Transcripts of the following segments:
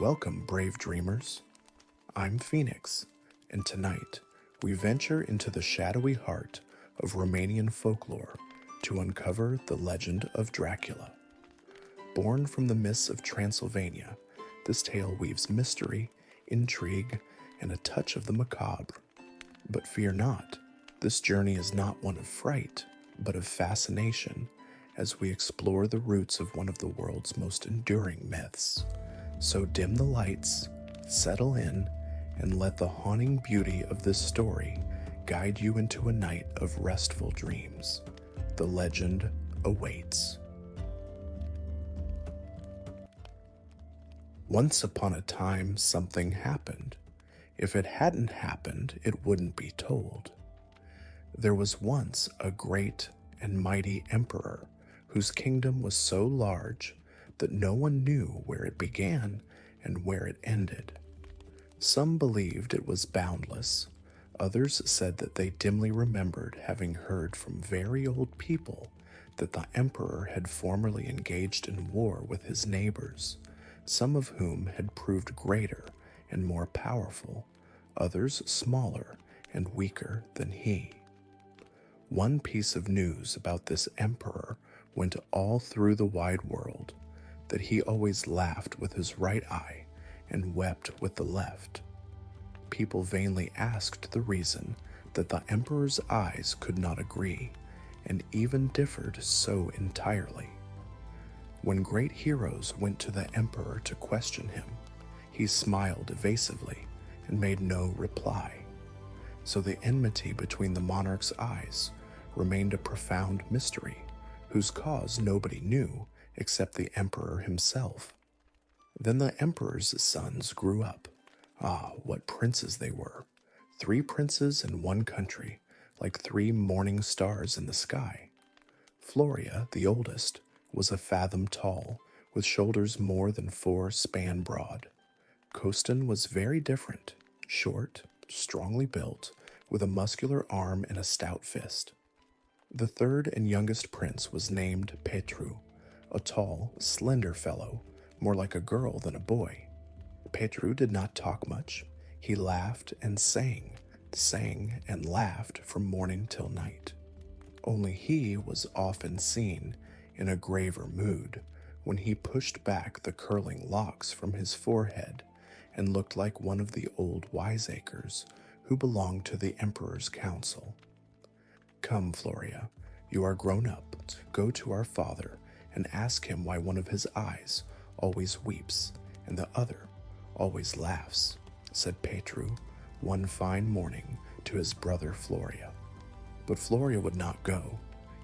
Welcome, brave dreamers. I'm Phoenix, and tonight we venture into the shadowy heart of Romanian folklore to uncover the legend of Dracula. Born from the mists of Transylvania, this tale weaves mystery, intrigue, and a touch of the macabre. But fear not, this journey is not one of fright, but of fascination, as we explore the roots of one of the world's most enduring myths. So dim the lights, settle in, and let the haunting beauty of this story guide you into a night of restful dreams. The legend awaits. Once upon a time, something happened. If it hadn't happened, it wouldn't be told. There was once a great and mighty emperor whose kingdom was so large that no one knew where it began and where it ended. Some believed it was boundless. Others said that they dimly remembered having heard from very old people that the emperor had formerly engaged in war with his neighbors, some of whom had proved greater and more powerful, others smaller and weaker than he. One piece of news about this emperor went all through the wide world, that he always laughed with his right eye and wept with the left. People vainly asked the reason that the emperor's eyes could not agree, and even differed so entirely. When great heroes went to the emperor to question him, he smiled evasively and made no reply. So the enmity between the monarch's eyes remained a profound mystery, whose cause nobody knew except the emperor himself. Then the emperor's sons grew up. Ah, what princes they were! 3 princes in one country, like 3 morning stars in the sky. Floria, the oldest, was a fathom tall, with shoulders more than 4 span broad. Kostan was very different, short, strongly built, with a muscular arm and a stout fist. The third and youngest prince was named Petru, a tall, slender fellow, more like a girl than a boy. Petru did not talk much. He laughed and sang and laughed from morning till night. Only he was often seen in a graver mood when he pushed back the curling locks from his forehead and looked like one of the old wiseacres who belonged to the emperor's council. Come, Floria, you are grown up. Go to our father and ask him why one of his eyes always weeps and the other always laughs, said Petru one fine morning to his brother Floria. But Floria would not go.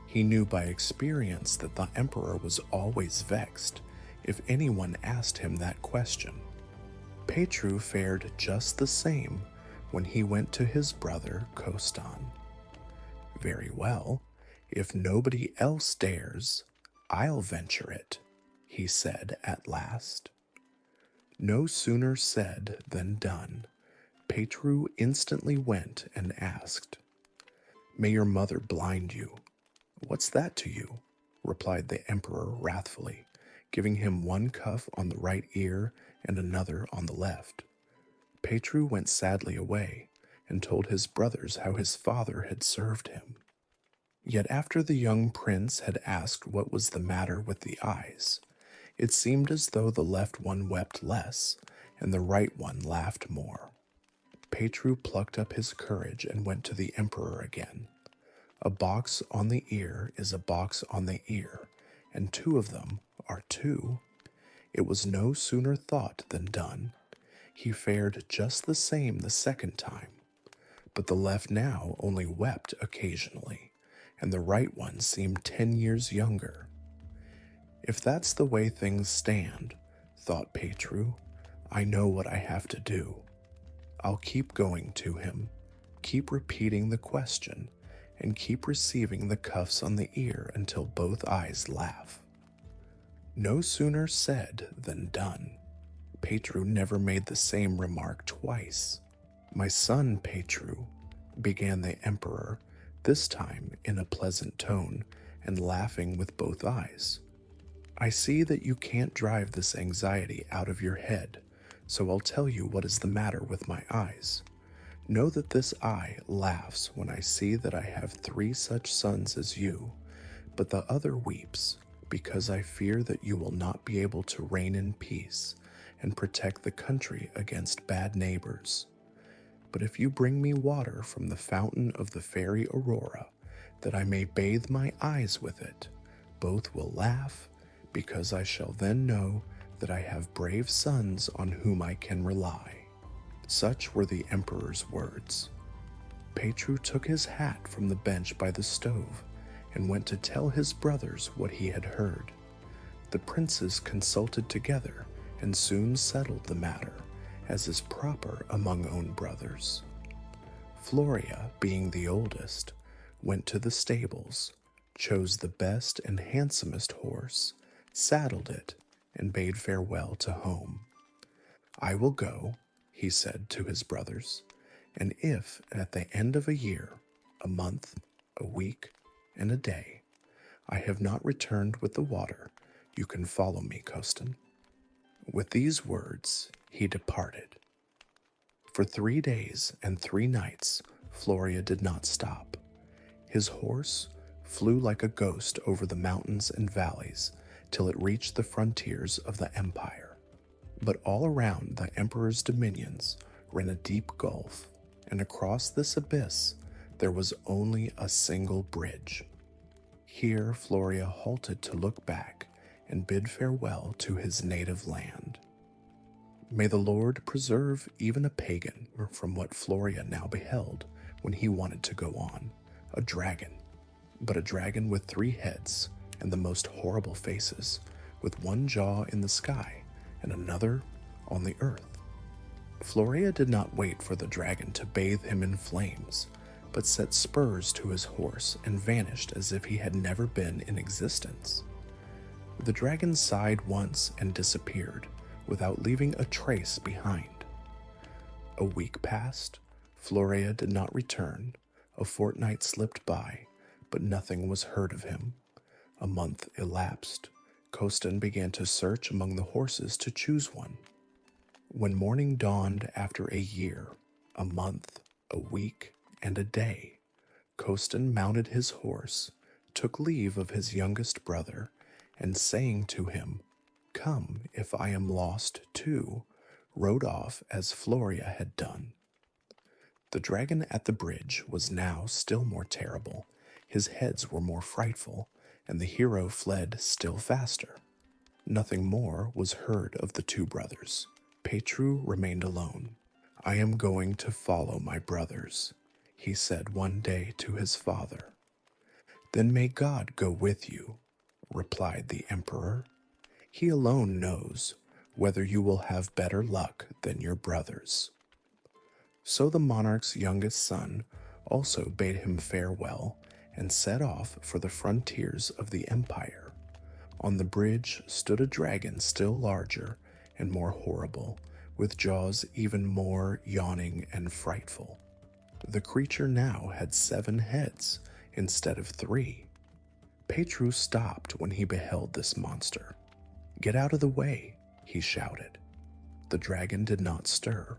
He knew by experience that the emperor was always vexed if anyone asked him that question. Petru fared just the same when he went to his brother Kostan. Very well, if nobody else dares, I'll venture it, he said at last. No sooner said than done. Petru instantly went and asked, "May your mother blind you." "What's that to you?" replied the emperor wrathfully, giving him one cuff on the right ear and another on the left. Petru went sadly away and told his brothers how his father had served him. Yet after the young prince had asked what was the matter with the eyes, it seemed as though the left one wept less and the right one laughed more. Petru plucked up his courage and went to the emperor again. A box on the ear is a box on the ear, and 2 of them are 2. It was no sooner thought than done. He fared just the same the second time, but the left now only wept occasionally, and the right one seemed 10 years younger. If that's the way things stand, thought Petru, I know what I have to do. I'll keep going to him, keep repeating the question, and keep receiving the cuffs on the ear until both eyes laugh. No sooner said than done. Petru never made the same remark twice. My son Petru, began the emperor, this time in a pleasant tone and laughing with both eyes. I see that you can't drive this anxiety out of your head so I'll tell you what is the matter with my eyes. Know that this eye laughs when I see that I have 3 such sons as you, but the other weeps because I fear that you will not be able to reign in peace and protect the country against bad neighbors. But if you bring me water from the fountain of the fairy Aurora, that I may bathe my eyes with it, both will laugh, because I shall then know that I have brave sons on whom I can rely." Such were the emperor's words. Petru took his hat from the bench by the stove and went to tell his brothers what he had heard. The princes consulted together and soon settled the matter, as is proper among own brothers. Floria, being the oldest, went to the stables, chose the best and handsomest horse, saddled it, and bade farewell to home. "I will go," he said to his brothers, "and if at the end of a year, a month, a week, and a day, I have not returned with the water, you can follow me, Costin." With these words, he departed. For 3 days and 3 nights, Floria did not stop. His horse flew like a ghost over the mountains and valleys till it reached the frontiers of the empire. But all around the emperor's dominions ran a deep gulf, and across this abyss there was only a single bridge. Here Floria halted to look back and bid farewell to his native land. May the Lord preserve even a pagan from what Floria now beheld when he wanted to go on, a dragon, but a dragon with 3 heads and the most horrible faces, with one jaw in the sky and another on the earth. Floria did not wait for the dragon to bathe him in flames, but set spurs to his horse and vanished as if he had never been in existence. The dragon sighed once and disappeared, without leaving a trace behind. A week passed, Floria did not return, a fortnight slipped by, but nothing was heard of him. A month elapsed. Costin began to search among the horses to choose one. When morning dawned after a year, a month, a week, and a day, Costin mounted his horse, took leave of his youngest brother, and saying to him, "Come, if I am lost too," rode off as Floria had done. The dragon at the bridge was now still more terrible, his heads were more frightful, and the hero fled still faster. Nothing more was heard of the 2 brothers. Petru remained alone. "I am going to follow my brothers," he said one day to his father. "Then may God go with you," replied the emperor. "He alone knows whether you will have better luck than your brothers." So the monarch's youngest son also bade him farewell and set off for the frontiers of the empire. On the bridge stood a dragon still larger and more horrible, with jaws even more yawning and frightful. The creature now had 7 heads instead of 3. Petru stopped when he beheld this monster. "Get out of the way," he shouted. The dragon did not stir.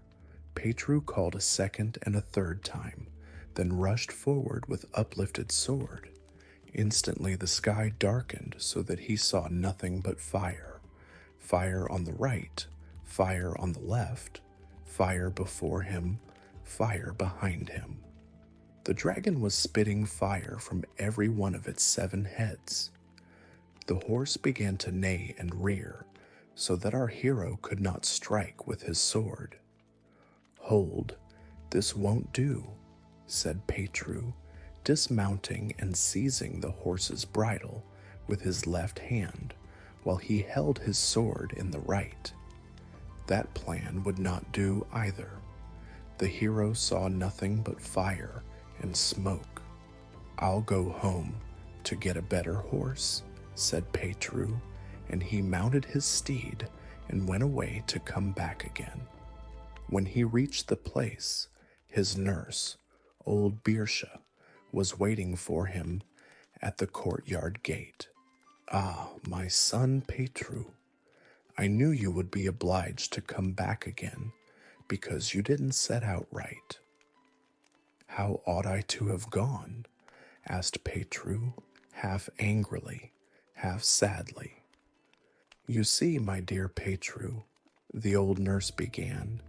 Petru called a second and a third time, then rushed forward with uplifted sword. Instantly the sky darkened so that he saw nothing but fire. Fire on the right, fire on the left, fire before him, fire behind him. The dragon was spitting fire from every one of its 7 heads. The horse began to neigh and rear, so that our hero could not strike with his sword. "Hold, this won't do," said Petru, dismounting and seizing the horse's bridle with his left hand, while he held his sword in the right. That plan would not do either. The hero saw nothing but fire and smoke. "I'll go home to get a better horse," said Petru, and he mounted his steed and went away to come back again. When he reached the place, his nurse, old Birscha, was waiting for him at the courtyard gate. "Ah, my son Petru, I knew you would be obliged to come back again, because you didn't set out right." "How ought I to have gone?" asked Petru, half angrily, half sadly. "You see, my dear Petru," the old nurse began,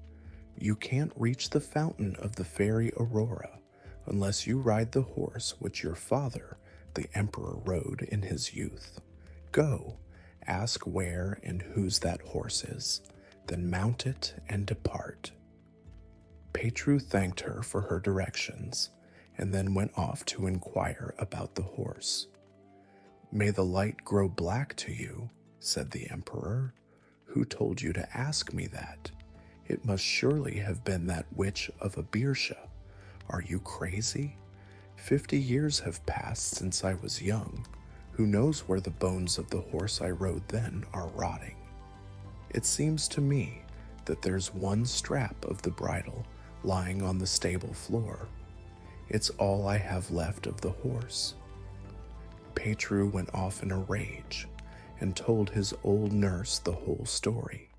"you can't reach the fountain of the fairy Aurora unless you ride the horse which your father, the emperor, rode in his youth. Go, ask where and whose that horse is, then mount it and depart." Petru thanked her for her directions, and then went off to inquire about the horse. "May the light grow black to you," said the emperor. "Who told you to ask me that? It must surely have been that witch of a Birsha. Are you crazy? 50 years have passed since I was young. Who knows where the bones of the horse I rode then are rotting? It seems to me that there's one strap of the bridle lying on the stable floor. It's all I have left of the horse." Petru went off in a rage and told his old nurse the whole story.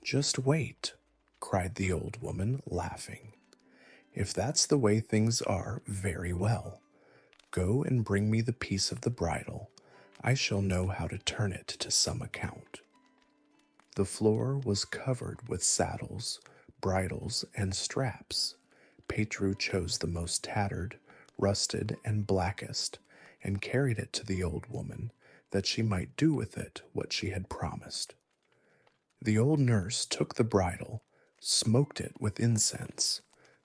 "Just wait," cried the old woman, laughing. "If that's the way things are, very well. Go and bring me the piece of the bridle. I shall know how to turn it to some account." The floor was covered with saddles, bridles, and straps. Petru chose the most tattered, rusted, and blackest, and carried it to the old woman, that she might do with it what she had promised. The old nurse took the bridle, smoked it with incense,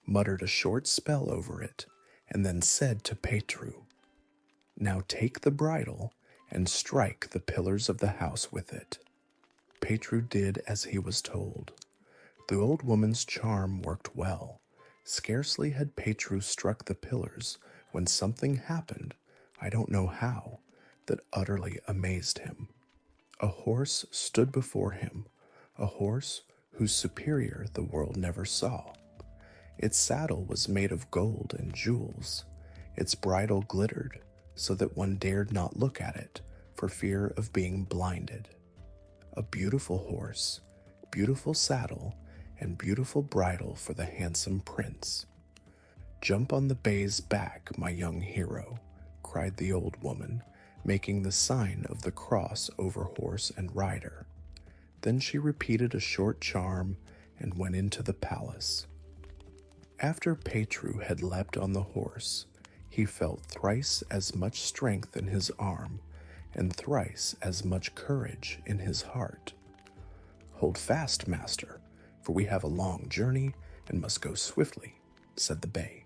muttered a short spell over it, and then said to Petru, "Now take the bridle and strike the pillars of the house with it." Petru did as he was told. The old woman's charm worked well. Scarcely had Petru struck the pillars when something happened, I don't know how, that utterly amazed him. A horse stood before him, a horse whose superior the world never saw. Its saddle was made of gold and jewels. Its bridle glittered so that one dared not look at it for fear of being blinded. A beautiful horse, beautiful saddle, and beautiful bridle for the handsome prince. "Jump on the bay's back, my young hero," cried the old woman, making the sign of the cross over horse and rider. Then she repeated a short charm and went into the palace. After Petru had leapt on the horse, he felt thrice as much strength in his arm and thrice as much courage in his heart. "Hold fast, master, for we have a long journey and must go swiftly," said the bay.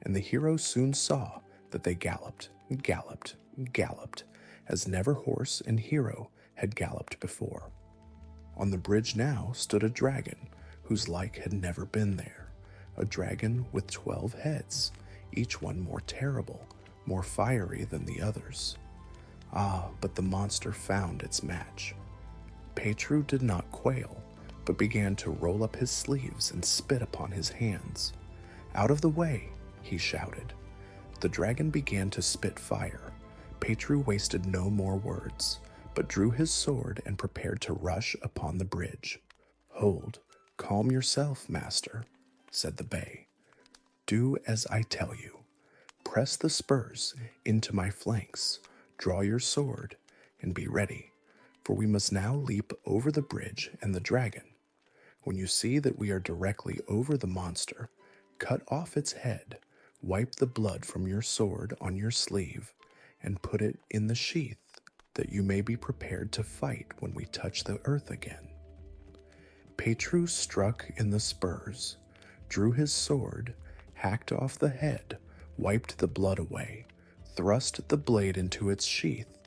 And the hero soon saw that they galloped, galloped, galloped, as never horse and hero had galloped before. On the bridge now stood a dragon, whose like had never been there, a dragon with 12 heads, each one more terrible, more fiery than the others. Ah, but the monster found its match. Petru did not quail, but began to roll up his sleeves and spit upon his hands. "Out of the way!" he shouted. The dragon began to spit fire. Petru wasted no more words, but drew his sword and prepared to rush upon the bridge. "Hold, calm yourself, master," said the bay. "Do as I tell you. Press the spurs into my flanks, draw your sword, and be ready, for we must now leap over the bridge and the dragon. When you see that we are directly over the monster, cut off its head, wipe the blood from your sword on your sleeve, and put it in the sheath, that you may be prepared to fight when we touch the earth again." Petru struck in the spurs, drew his sword, hacked off the head, wiped the blood away, thrust the blade into its sheath,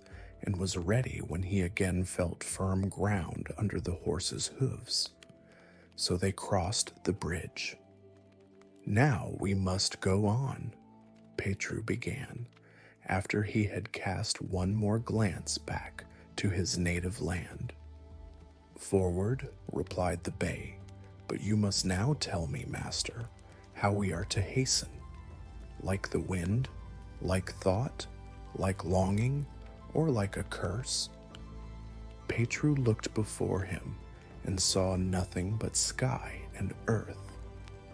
and was ready when he again felt firm ground under the horse's hooves. So they crossed the bridge. "Now we must go on," Petru began, after he had cast one more glance back to his native land. "Forward," replied the bay, "but you must now tell me, master, how we are to hasten. Like the wind, like thought, like longing, or like a curse?" Petru looked before him and saw nothing but sky and earth,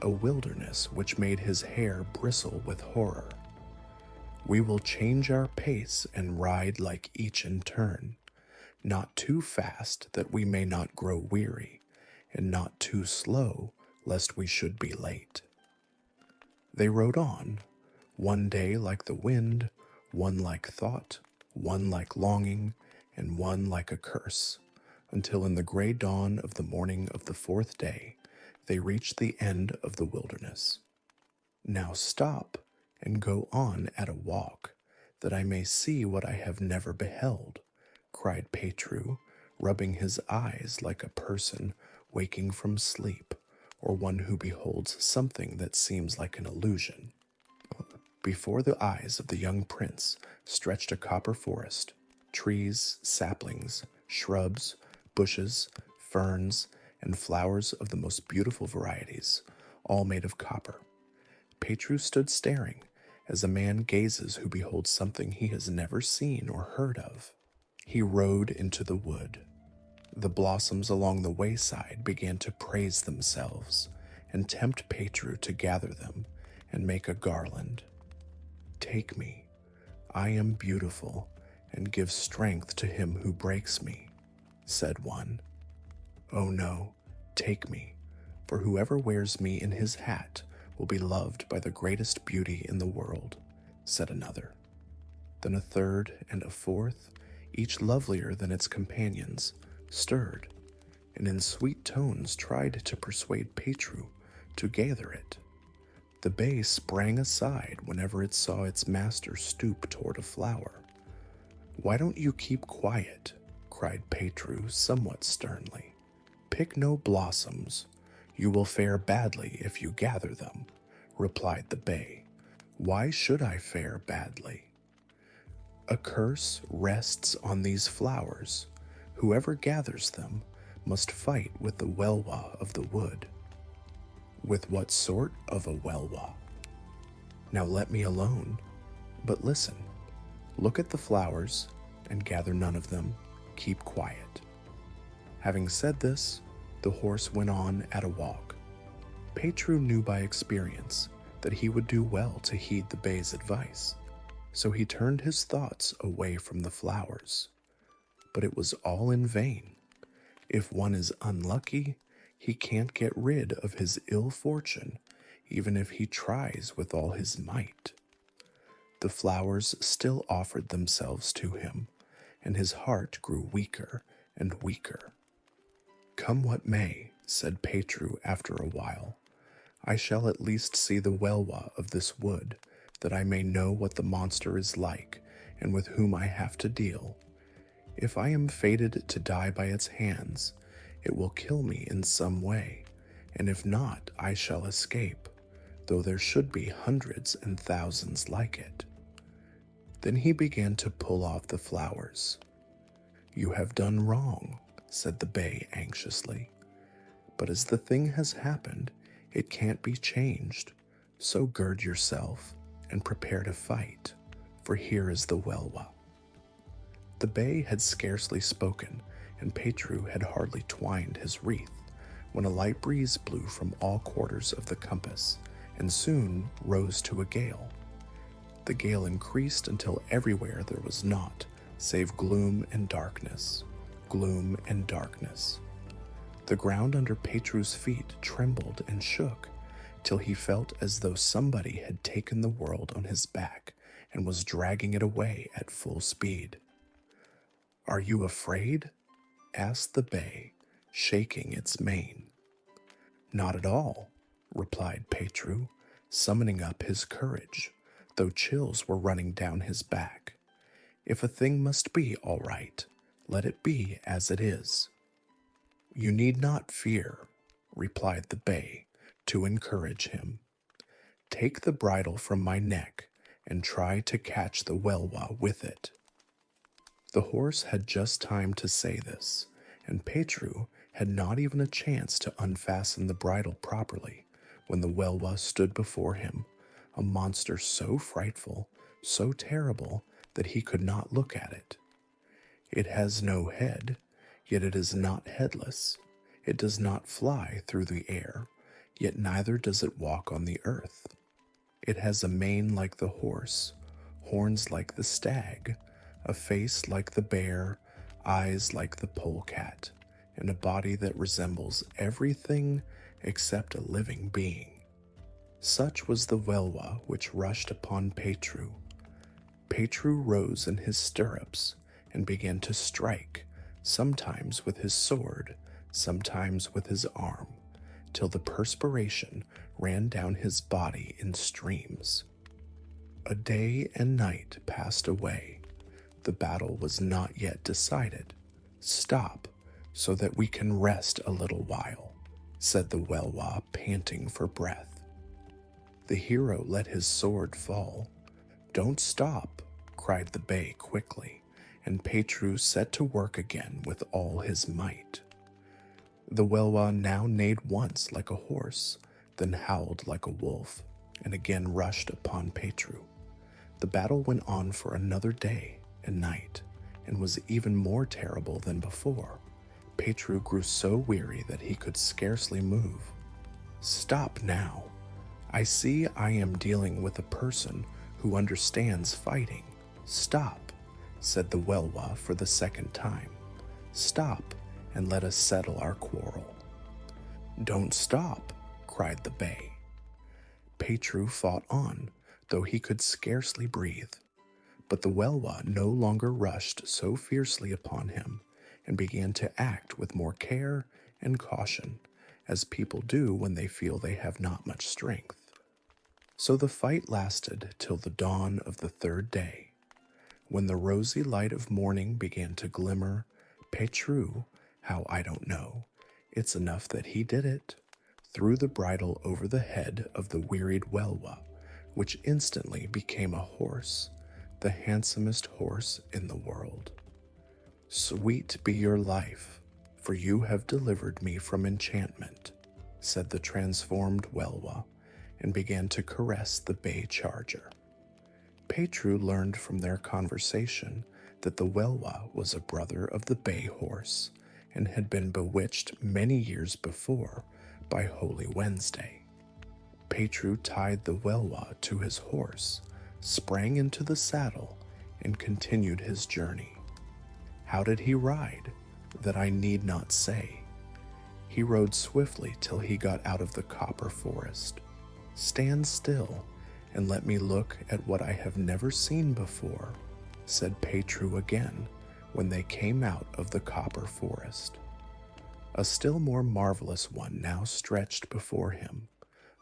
a wilderness which made his hair bristle with horror. We will change our pace and ride like each in turn, not too fast that we may not grow weary, and not too slow lest we should be late. They rode on, one day like the wind, one like thought, one like longing, and one like a curse, until in the gray dawn of the morning of the fourth day they reached the end of the wilderness. Now stop and go on at a walk, that I may see what I have never beheld, cried Petru, rubbing his eyes like a person waking from sleep, or one who beholds something that seems like an illusion. Before the eyes of the young prince stretched a copper forest, trees, saplings, shrubs, bushes, ferns, and flowers of the most beautiful varieties, all made of copper. Petru stood staring, as a man gazes who beholds something he has never seen or heard of. He rode into the wood. The blossoms along the wayside began to praise themselves and tempt Petru to gather them and make a garland. Take me, I am beautiful, and give strength to him who breaks me, said one. Oh no, take me, for whoever wears me in his hat will be loved by the greatest beauty in the world, said another. Then a third and a fourth, each lovelier than its companions, stirred, and in sweet tones tried to persuade Petru to gather it. The bay sprang aside whenever it saw its master stoop toward a flower. Why don't you keep quiet? Cried Petru somewhat sternly. Pick no blossoms. You will fare badly if you gather them, replied the bay. Why should I fare badly? A curse rests on these flowers. Whoever gathers them must fight with the Welwa of the wood. With what sort of a Welwa? Now let me alone. But listen, look at the flowers and gather none of them. Keep quiet. Having said this, the horse went on at a walk. Petru knew by experience that he would do well to heed the bay's advice, so he turned his thoughts away from the flowers. But it was all in vain. If one is unlucky, he can't get rid of his ill fortune, even if he tries with all his might. The flowers still offered themselves to him, and his heart grew weaker and weaker. Come what may, said Petru after a while, I shall at least see the Welwa of this wood, that I may know what the monster is like, and with whom I have to deal. If I am fated to die by its hands, it will kill me in some way, and if not, I shall escape, though there should be hundreds and thousands like it. Then he began to pull off the flowers. You have done wrong, said the bay anxiously. But as the thing has happened, it can't be changed, so gird yourself and prepare to fight, for here is the Welwa. The bay had scarcely spoken, and Petru had hardly twined his wreath, when a light breeze blew from all quarters of the compass, and soon rose to a gale. The gale increased until everywhere there was naught save gloom and darkness, gloom and darkness. The ground under Petru's feet trembled and shook, till he felt as though somebody had taken the world on his back and was dragging it away at full speed. Are you afraid? Asked the bay, shaking its mane. Not at all, replied Petru, summoning up his courage, though chills were running down his back. If a thing must be all right, let it be as it is. You need not fear, replied the bay, to encourage him. Take the bridle from my neck and try to catch the Welwa with it. The horse had just time to say this, and Petru had not even a chance to unfasten the bridle properly when the Welwa stood before him, a monster so frightful, so terrible, that he could not look at it. It has no head, yet it is not headless. It does not fly through the air, yet neither does it walk on the earth. It has a mane like the horse, horns like the stag, a face like the bear, eyes like the polecat, and a body that resembles everything except a living being. Such was the Welwa which rushed upon Petru. Petru rose in his stirrups and began to strike, sometimes with his sword, sometimes with his arm, till the perspiration ran down his body in streams. A day and night passed away. The battle was not yet decided. "Stop, so that we can rest a little while," said the Welwa, panting for breath. The hero let his sword fall. "Don't stop," cried the bay quickly, and Petru set to work again with all his might. The Welwa now neighed once like a horse, then howled like a wolf, and again rushed upon Petru. The battle went on for another day and night, and was even more terrible than before. Petru grew so weary that he could scarcely move. "Stop now. I see I am dealing with a person who understands fighting. Stop," said the Welwa for the second time. "Stop, and let us settle our quarrel." "Don't stop," cried the bay. Petru fought on, though he could scarcely breathe. But the Welwa no longer rushed so fiercely upon him, and began to act with more care and caution, as people do when they feel they have not much strength. So the fight lasted till the dawn of the third day. When the rosy light of morning began to glimmer, Petru, how I don't know, it's enough that he did it, threw the bridle over the head of the wearied Welwa, which instantly became a horse, the handsomest horse in the world. "Sweet be your life, for you have delivered me from enchantment," said the transformed Welwa, and began to caress the bay charger. Petru learned from their conversation that the Welwa was a brother of the bay horse, and had been bewitched many years before by Holy Wednesday. Petru tied the Welwa to his horse, sprang into the saddle, and continued his journey. How did he ride? That I need not say. He rode swiftly till he got out of the copper forest. "Stand still, and let me look at what I have never seen before," said Petru again, when they came out of the copper forest. A still more marvelous one now stretched before him,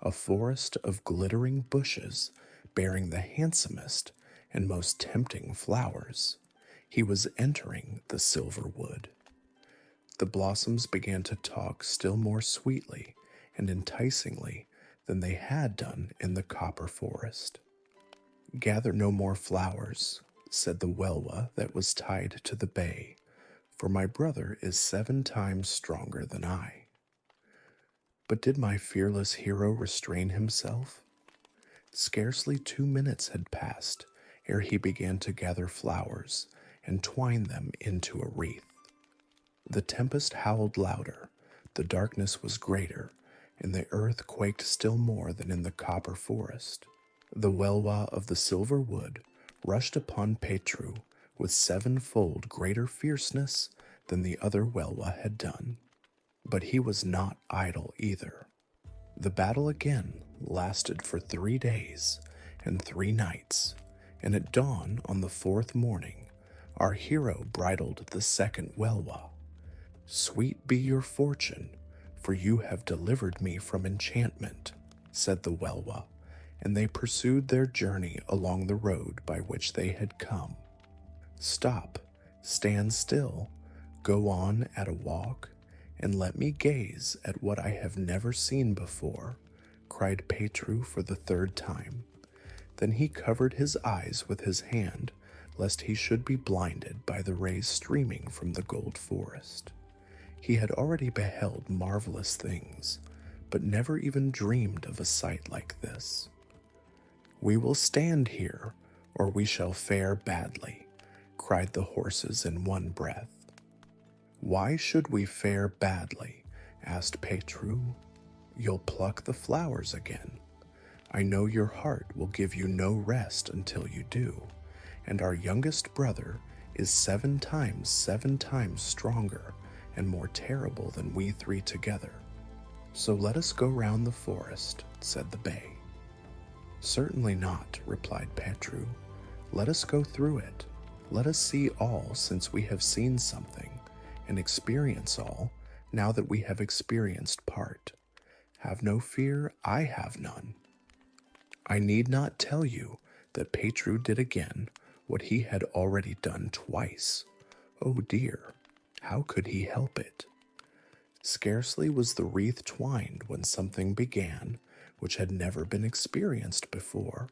a forest of glittering bushes bearing the handsomest and most tempting flowers. He was entering the silver wood. The blossoms began to talk still more sweetly and enticingly than they had done in the copper forest. "Gather no more flowers," said the Welwa that was tied to the bay, "for my brother is 7 times stronger than I." But did my fearless hero restrain himself? Scarcely 2 minutes had passed ere he began to gather flowers and twine them into a wreath. The tempest howled louder, the darkness was greater, and the earth quaked still more than in the copper forest. The Welwa of the silver wood rushed upon Petru with 7-fold greater fierceness than the other Welwa had done. But he was not idle either. The battle again lasted for 3 days and 3 nights, and at dawn on the 4th morning, our hero bridled the second Welwa. "Sweet be your fortune, for you have delivered me from enchantment," said the Welwa, and they pursued their journey along the road by which they had come. "Stop, stand still, go on at a walk, and let me gaze at what I have never seen before," cried Petru for the 3rd time. Then he covered his eyes with his hand, lest he should be blinded by the rays streaming from the gold forest. He had already beheld marvelous things, but never even dreamed of a sight like this. "We will stand here, or we shall fare badly," cried the horses in one breath. "Why should we fare badly?" asked Petru. "You'll pluck the flowers again. I know your heart will give you no rest until you do, and our youngest brother is 7 times stronger and more terrible than we 3 together. So let us go round the forest," said the bay. "Certainly not," replied Petru. "Let us go through it. Let us see all, since we have seen something, and experience all, now that we have experienced part. Have no fear, I have none." I need not tell you that Petru did again what he had already done twice. Oh dear, how could he help it? Scarcely was the wreath twined when something began which had never been experienced before.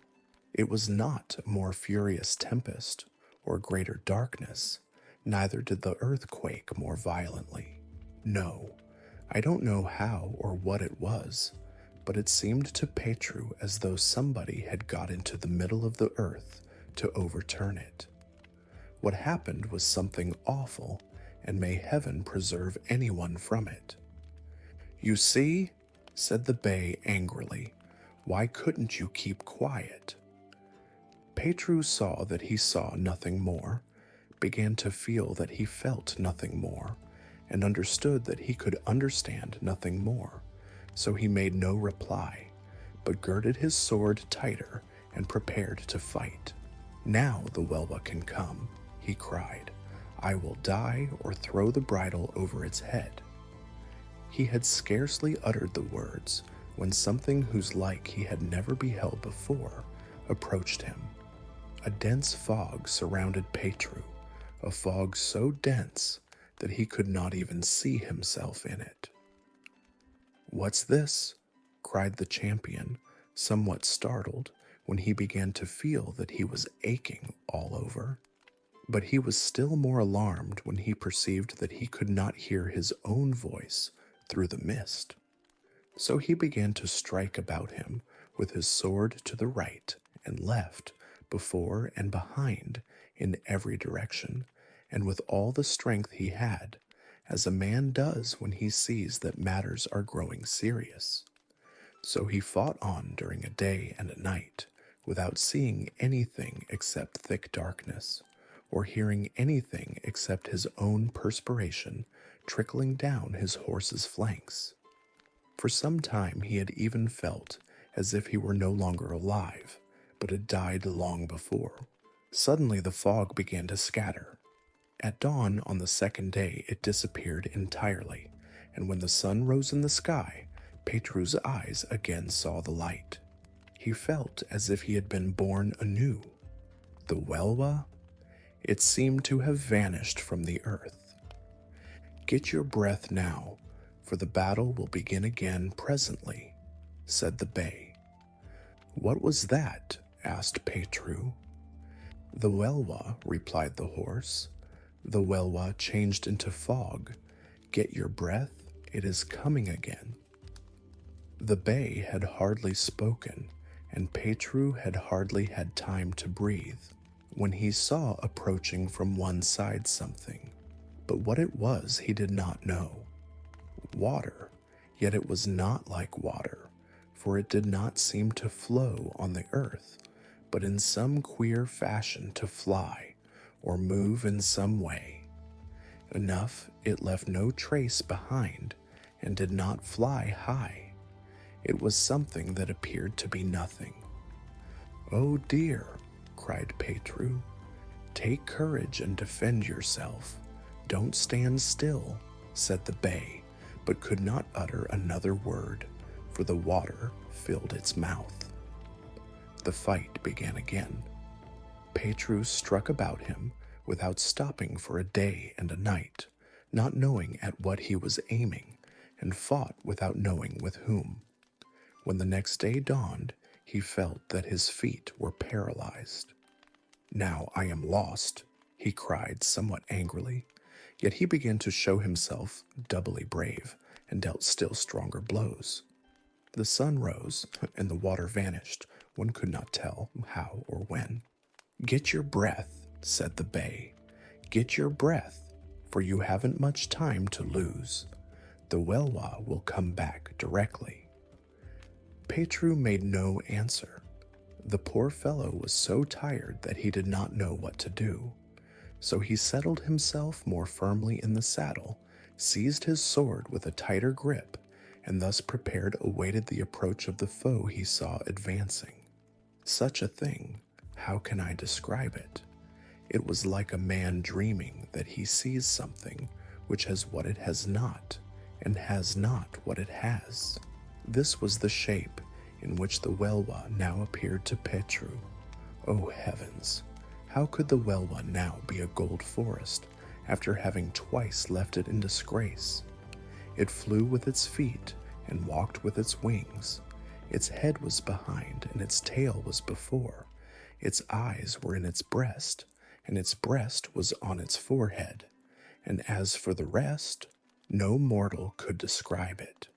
It was not a more furious tempest or greater darkness, neither did the earth quake more violently. No, I don't know how or what it was, but it seemed to Petru as though somebody had got into the middle of the earth to overturn it. What happened was something awful, and may heaven preserve anyone from it. "You see," said the bay angrily, "why couldn't you keep quiet?" Petru saw that he saw nothing more, began to feel that he felt nothing more, and understood that he could understand nothing more, so he made no reply, but girded his sword tighter and prepared to fight. "Now the Welwa can come," he cried. "I will die or throw the bridle over its head." He had scarcely uttered the words when something whose like he had never beheld before approached him. A dense fog surrounded Petru, a fog so dense that he could not even see himself in it. "What's this?" cried the champion, somewhat startled when he began to feel that he was aching all over. But he was still more alarmed when he perceived that he could not hear his own voice through the mist. So he began to strike about him with his sword to the right and left, before and behind, in every direction, and with all the strength he had, as a man does when he sees that matters are growing serious. So he fought on during a day and a night, without seeing anything except thick darkness, or hearing anything except his own perspiration trickling down his horse's flanks. For some time he had even felt as if he were no longer alive, but had died long before. Suddenly the fog began to scatter. At dawn on the second day it disappeared entirely, and when the sun rose in the sky, Petru's eyes again saw the light. He felt as if he had been born anew. The Welwa? It seemed to have vanished from the earth. "Get your breath now, for the battle will begin again presently," said the bay. "What was that?" asked Petru. "The Welwa," replied the horse. "The Welwa changed into fog. Get your breath, it is coming again." The bay had hardly spoken, and Petru had hardly had time to breathe, when he saw approaching from one side something, but what it was he did not know. Water, yet it was not like water, for it did not seem to flow on the earth, but in some queer fashion to fly, or move in some way. Enough, it left no trace behind, and did not fly high. It was something that appeared to be nothing. "Oh dear," cried Petru. "Take courage and defend yourself. Don't stand still," said the bay, but could not utter another word, for the water filled its mouth. The fight began again. Petru struck about him without stopping for a day and a night, not knowing at what he was aiming, and fought without knowing with whom. When the next day dawned, he felt that his feet were paralyzed. "Now I am lost," he cried somewhat angrily, yet he began to show himself doubly brave, and dealt still stronger blows. The sun rose, and the water vanished, one could not tell how or when. "Get your breath," said the bay. "Get your breath. for you haven't much time to lose. The Welwa will come back directly." Petru made no answer. The poor fellow was so tired that he did not know what to do. So he settled himself more firmly in the saddle, seized his sword with a tighter grip, and thus prepared awaited the approach of the foe he saw advancing. Such a thing, how can I describe it? It was like a man dreaming that he sees something which has what it has not, and has not what it has. This was the shape in which the Welwa now appeared to Petru. Oh heavens! How could the Welwa now be a gold forest after having twice left it in disgrace? It flew with its feet and walked with its wings. Its head was behind and its tail was before. Its eyes were in its breast, and its breast was on its forehead. And as for the rest, no mortal could describe it.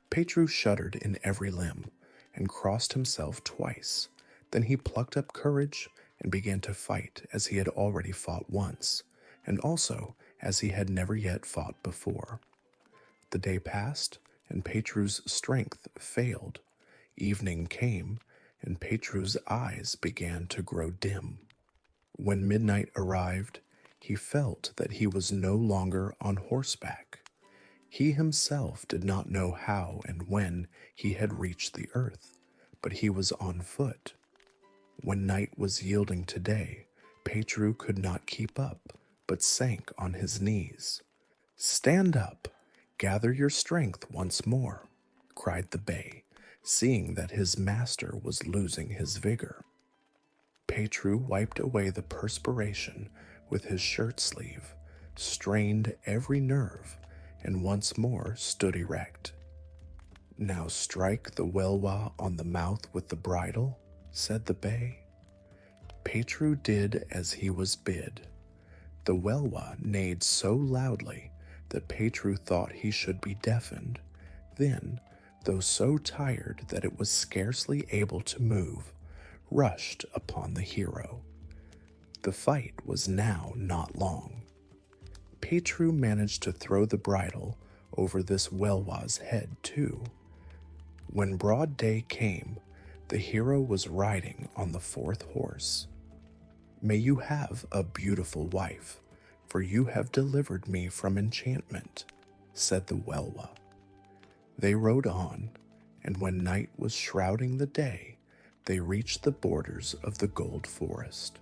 Petru shuddered in every limb and crossed himself twice. Then he plucked up courage and began to fight as he had already fought once, and also as he had never yet fought before. The day passed, and Petru's strength failed. Evening came, and Petru's eyes began to grow dim. When midnight arrived, he felt that he was no longer on horseback. He himself did not know how and when he had reached the earth, but he was on foot. When night was yielding to day, Petru could not keep up, but sank on his knees. "Stand up! Gather your strength once more," cried the bay, seeing that his master was losing his vigor. Petru wiped away the perspiration with his shirt sleeve, strained every nerve, and once more stood erect. "Now strike the Welwa on the mouth with the bridle," said the bay. Petru did as he was bid. The Welwa neighed so loudly that Petru thought he should be deafened. Then, though so tired that it was scarcely able to move, rushed upon the hero. The fight was now not long. Petru managed to throw the bridle over this Welwa's head too. When broad day came, the hero was riding on the fourth horse. "May you have a beautiful wife, for you have delivered me from enchantment," said the Welwa. They rode on, and when night was shrouding the day, they reached the borders of the gold forest.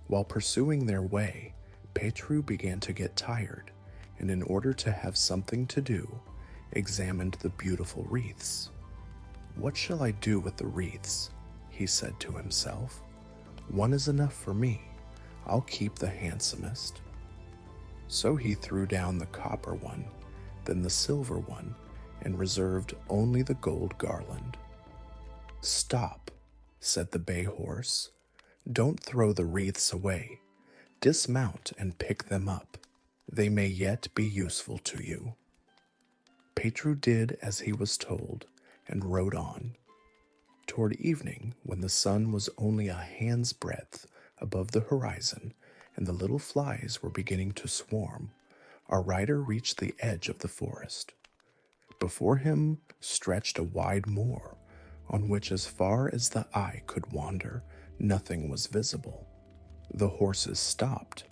While pursuing their way, Petru began to get tired, and in order to have something to do, examined the beautiful wreaths. "What shall I do with the wreaths?" he said to himself. "One is enough for me. I'll keep the handsomest." So he threw down the copper one, then the silver one, and reserved only the gold garland. "Stop," said the bay horse. "Don't throw the wreaths away. Dismount and pick them up. They may yet be useful to you." Petru did as he was told and rode on. Toward evening, when the sun was only a hand's breadth above the horizon and the little flies were beginning to swarm, our rider reached the edge of the forest. Before him stretched a wide moor, on which, as far as the eye could wander, nothing was visible. The horses stopped.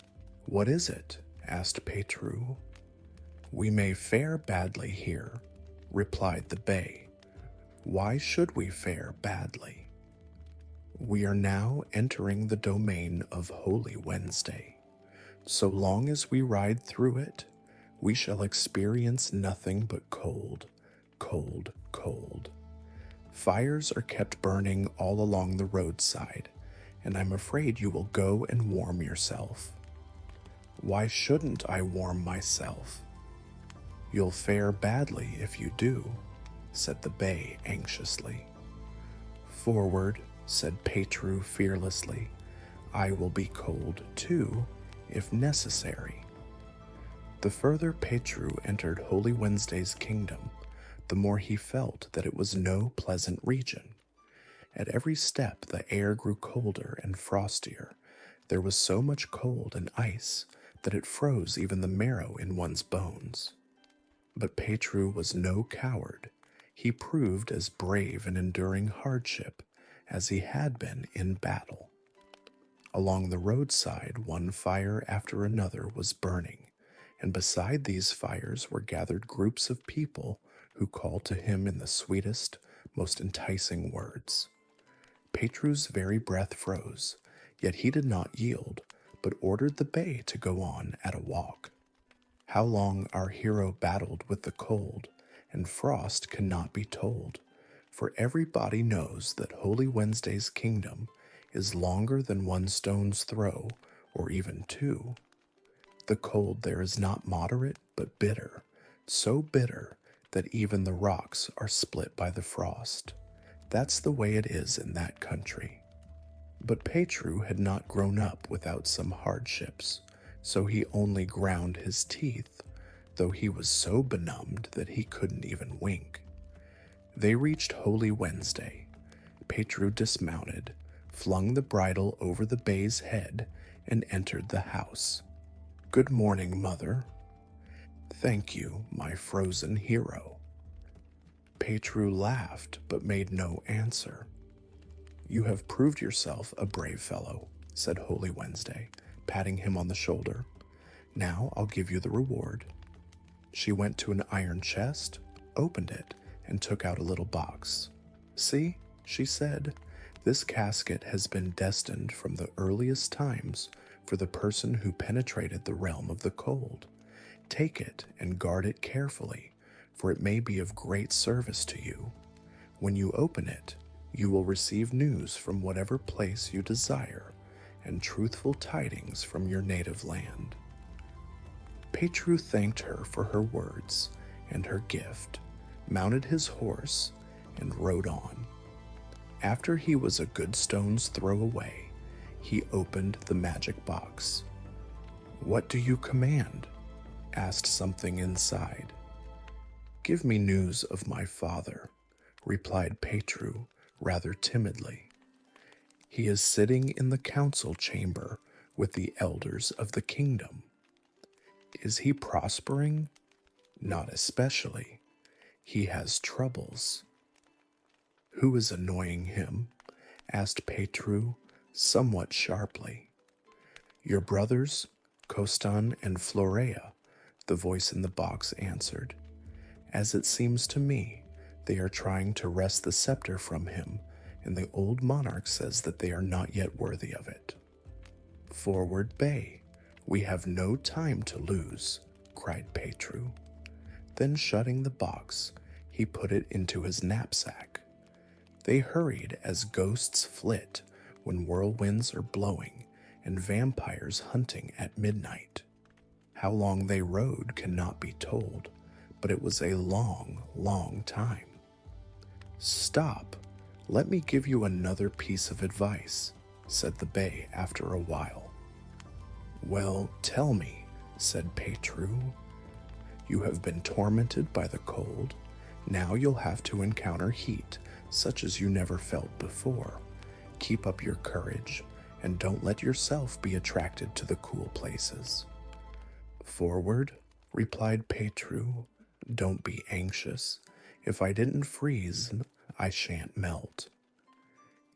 "What is it?" asked Petru. "We may fare badly here," replied the bay. "Why should we fare badly?" "We are now entering the domain of Holy Wednesday. So long as we ride through it, we shall experience nothing but cold, cold, cold. Fires are kept burning all along the roadside, and I'm afraid you will go and warm yourself." "Why shouldn't I warm myself?" "You'll fare badly if you do," said the bay anxiously. "Forward," said Petru fearlessly. "I will be cold too, if necessary." The further Petru entered Holy Wednesday's kingdom, the more he felt that it was no pleasant region. At every step the air grew colder and frostier. There was so much cold and ice that it froze even the marrow in one's bones. But Petru was no coward. He proved as brave in enduring hardship as he had been in battle. Along the roadside, one fire after another was burning, and beside these fires were gathered groups of people who called to him in the sweetest, most enticing words. Petru's very breath froze, yet he did not yield, but ordered the bay to go on at a walk. How long our hero battled with the cold and frost cannot be told, for everybody knows that Holy Wednesday's kingdom is longer than one stone's throw, or even two. The cold there is not moderate, but bitter, so bitter that even the rocks are split by the frost. That's the way it is in that country. But Petru had not grown up without some hardships, so he only ground his teeth, though he was so benumbed that he couldn't even wink. They reached Holy Wednesday. Petru dismounted, flung the bridle over the bay's head, and entered the house. "Good morning, mother." "Thank you, my frozen hero." Petru laughed, but made no answer. "You have proved yourself a brave fellow," said Holy Wednesday, patting him on the shoulder. "Now I'll give you the reward." She went to an iron chest, opened it, and took out a little box. "See," she said, "this casket has been destined from the earliest times for the person who penetrated the realm of the cold. Take it and guard it carefully, for it may be of great service to you. When you open it, you will receive news from whatever place you desire, and truthful tidings from your native land." Petru thanked her for her words and her gift, mounted his horse, and rode on. After he was a good stone's throw away, he opened the magic box. "What do you command?" asked something inside. "Give me news of my father," replied Petru rather timidly. "He is sitting in the council chamber with the elders of the kingdom." "Is he prospering?" "Not especially. He has troubles." "Who is annoying him?" asked Petru, somewhat sharply. "Your brothers, Kostan and Florea," the voice in the box answered. "As it seems to me, they are trying to wrest the scepter from him, and the old monarch says that they are not yet worthy of it." "Forward, Bay, we have no time to lose," cried Petru. Then shutting the box, he put it into his knapsack. They hurried as ghosts flit when whirlwinds are blowing and vampires hunting at midnight. How long they rode cannot be told, but it was a long, long time. "Stop, let me give you another piece of advice," said the Bay after a while. "Well, tell me," said Petru. "You have been tormented by the cold. Now you'll have to encounter heat, such as you never felt before. Keep up your courage, and don't let yourself be attracted to the cool places." "Forward," replied Petru. "Don't be anxious. If I didn't freeze, I shan't melt."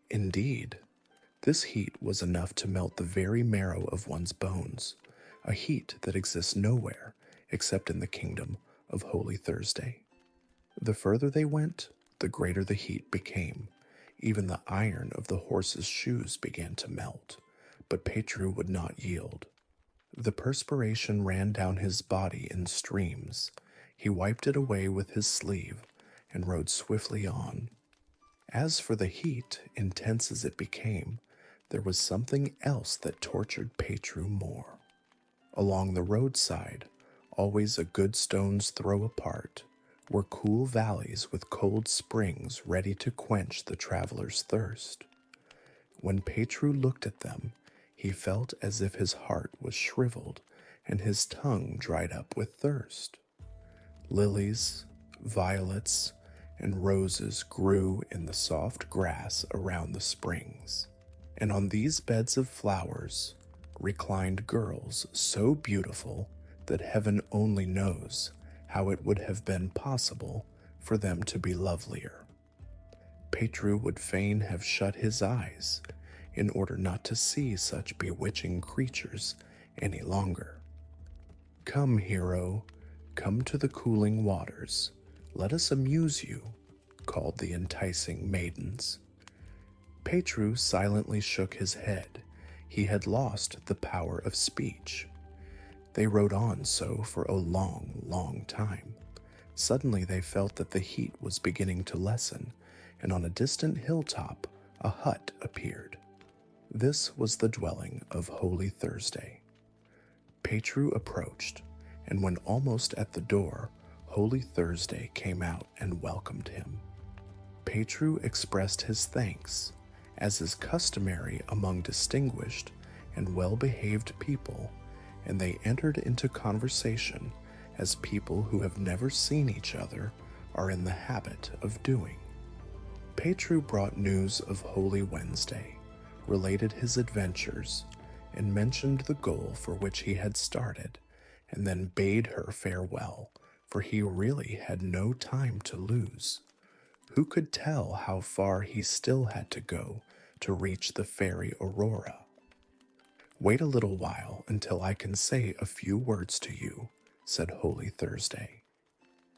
Indeed, this heat was enough to melt the very marrow of one's bones, a heat that exists nowhere except in the kingdom of Holy Thursday. The further they went, the greater the heat became. Even the iron of the horse's shoes began to melt, but Petru would not yield. The perspiration ran down his body in streams. He wiped it away with his sleeve and rode swiftly on. As for the heat, intense as it became, there was something else that tortured Petru more. Along the roadside, always a good stone's throw apart, were cool valleys with cold springs ready to quench the traveler's thirst. When Petru looked at them, he felt as if his heart was shriveled and his tongue dried up with thirst. Lilies, violets, and roses grew in the soft grass around the springs, and on these beds of flowers, reclined girls so beautiful that heaven only knows how it would have been possible for them to be lovelier. Petru would fain have shut his eyes in order not to see such bewitching creatures any longer. "Come, hero, come to the cooling waters. Let us amuse you," called the enticing maidens. Petru silently shook his head. He had lost the power of speech. They rode on so for a long, long time. Suddenly they felt that the heat was beginning to lessen, and on a distant hilltop a hut appeared. This was the dwelling of Holy Thursday. Petru approached, and when almost at the door, Holy Thursday came out and welcomed him. Petru expressed his thanks, as is customary among distinguished and well-behaved people, and they entered into conversation as people who have never seen each other are in the habit of doing. Petru brought news of Holy Wednesday, related his adventures, and mentioned the goal for which he had started, and then bade her farewell, for he really had no time to lose. Who could tell how far he still had to go to reach the fairy Aurora? "Wait a little while until I can say a few words to you," said Holy Thursday.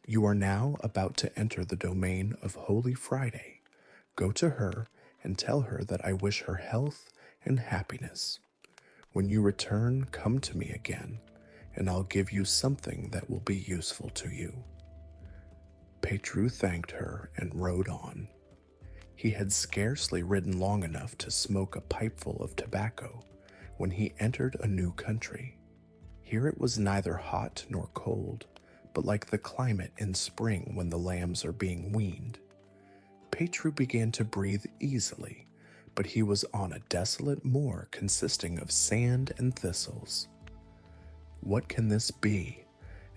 "You are now about to enter the domain of Holy Friday. Go to her and tell her that I wish her health and happiness. When you return, come to me again, and I'll give you something that will be useful to you." Petru thanked her and rode on. He had scarcely ridden long enough to smoke a pipeful of tobacco when he entered a new country. Here it was neither hot nor cold, but like the climate in spring when the lambs are being weaned. Petru began to breathe easily, but he was on a desolate moor consisting of sand and thistles. "What can this be?"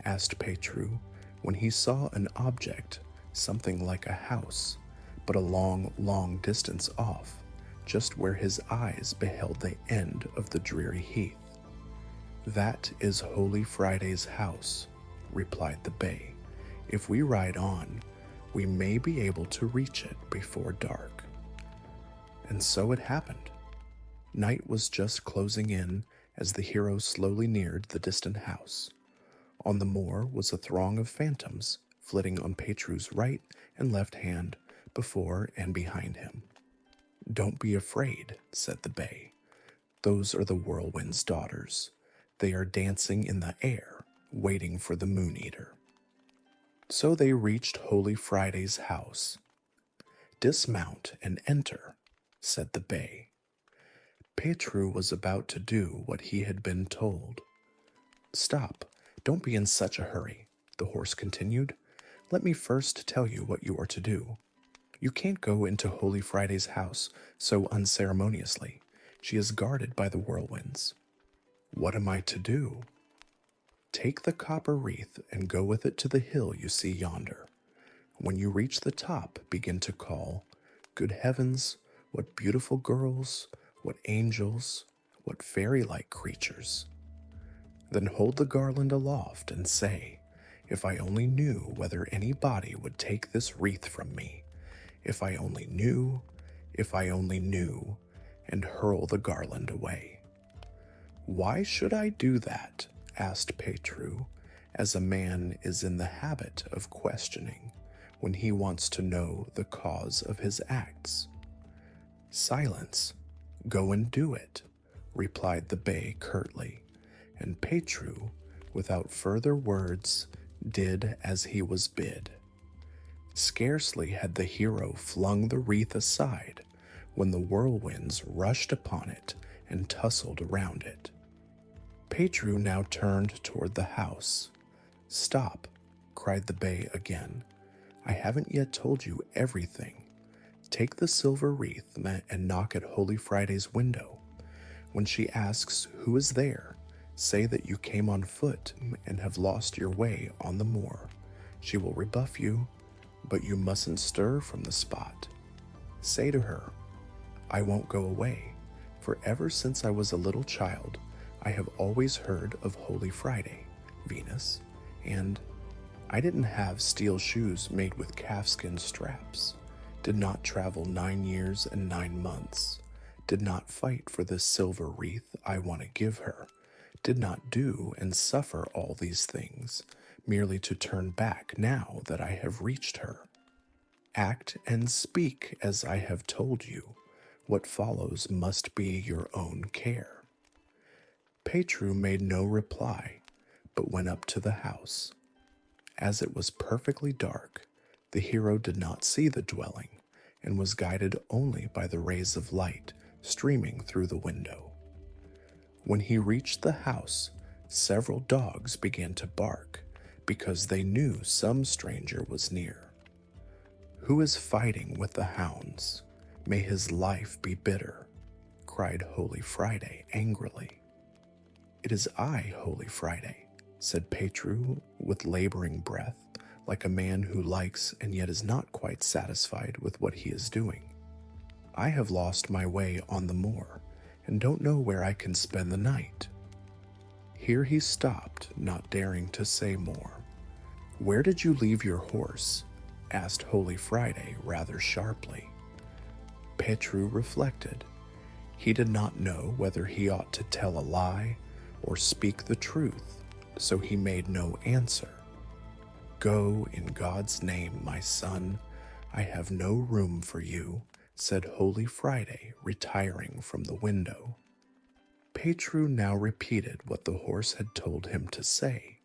asked Petru, when he saw an object, something like a house, but a long, long distance off, just where his eyes beheld the end of the dreary heath. "That is Holy Friday's house," replied the bay. "If we ride on, we may be able to reach it before dark." And so it happened. Night was just closing in as the hero slowly neared the distant house. On the moor was a throng of phantoms, flitting on Petru's right and left hand, before and behind him. "Don't be afraid," said the bay. "Those are the whirlwind's daughters. They are dancing in the air, waiting for the Moon Eater." So they reached Holy Friday's house. "Dismount and enter," said the bay. Petru was about to do what he had been told. "Stop, don't be in such a hurry," the horse continued. "Let me first tell you what you are to do. You can't go into Holy Friday's house so unceremoniously. She is guarded by the whirlwinds." "What am I to do?" "Take the copper wreath and go with it to the hill you see yonder. When you reach the top, begin to call, 'Good heavens, what beautiful girls, what angels, what fairy-like creatures.' Then hold the garland aloft and say, 'If I only knew whether any body would take this wreath from me. If I only knew, if I only knew,' and hurl the garland away." "Why should I do that?" asked Petru, as a man is in the habit of questioning when he wants to know the cause of his acts. "Silence. Go and do it," replied the bay curtly, and Petru, without further words, did as he was bid. Scarcely had the hero flung the wreath aside when the whirlwinds rushed upon it and tussled around it. Petru now turned toward the house. "Stop," cried the bay again. "I haven't yet told you everything. Take the silver wreath and knock at Holy Friday's window. When she asks who is there, say that you came on foot and have lost your way on the moor. She will rebuff you, but you mustn't stir from the spot. Say to her, 'I won't go away, for ever since I was a little child, I have always heard of Holy Friday, Venus, and I didn't have steel shoes made with calfskin straps, did not travel 9 years and 9 months, did not fight for the silver wreath I want to give her, did not do and suffer all these things, merely to turn back now that I have reached her. Act and speak as I have told you. What follows must be your own care. Petru made no reply, but went up to the house. As it was perfectly dark, the hero did not see the dwelling, and was guided only by the rays of light streaming through the window. When he reached the house, several dogs began to bark, because they knew some stranger was near. "Who is fighting with the hounds? May his life be bitter," cried Holy Friday angrily. "It is I, Holy Friday," said Petru with laboring breath, like a man who likes and yet is not quite satisfied with what he is doing. "I have lost my way on the moor, and don't know where I can spend the night." Here he stopped, not daring to say more. "Where did you leave your horse?" asked Holy Friday rather sharply. Petru reflected. He did not know whether he ought to tell a lie or speak the truth, so he made no answer. "Go in God's name, my son. I have no room for you," said Holy Friday, retiring from the window. Petru now repeated what the horse had told him to say.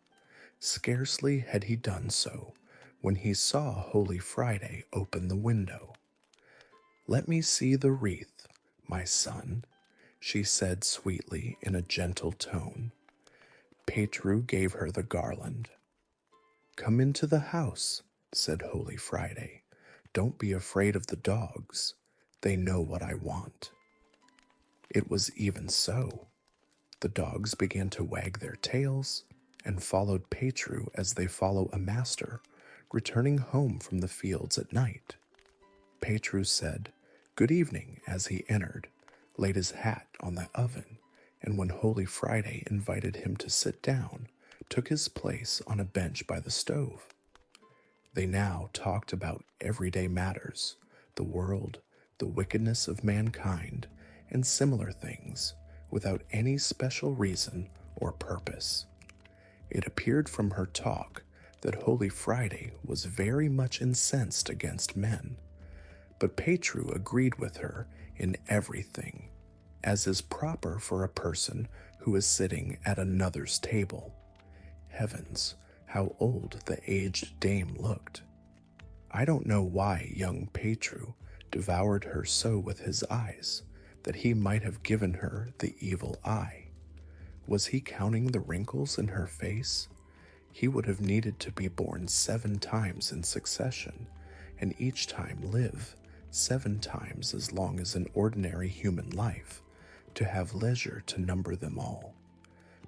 Scarcely had he done so when he saw Holy Friday open the window. "Let me see the wreath, my son," she said sweetly in a gentle tone. Petru gave her the garland. "Come into the house," said Holy Friday. "Don't be afraid of the dogs. They know what I want." It was even so. The dogs began to wag their tails and followed Petru as they follow a master returning home from the fields at night. Petru said, "Good evening," as he entered, laid his hat on the oven, and when Holy Friday invited him to sit down, took his place on a bench by the stove. They now talked about everyday matters, the world, the wickedness of mankind, and similar things, without any special reason or purpose. It appeared from her talk that Holy Friday was very much incensed against men, but Petru agreed with her in everything, as is proper for a person who is sitting at another's table. Heavens, how old the aged dame looked! I don't know why young Petru devoured her so with his eyes, that he might have given her the evil eye. Was he counting the wrinkles in her face? He would have needed to be born 7 times in succession, and each time live 7 times as long as an ordinary human life, to have leisure to number them all.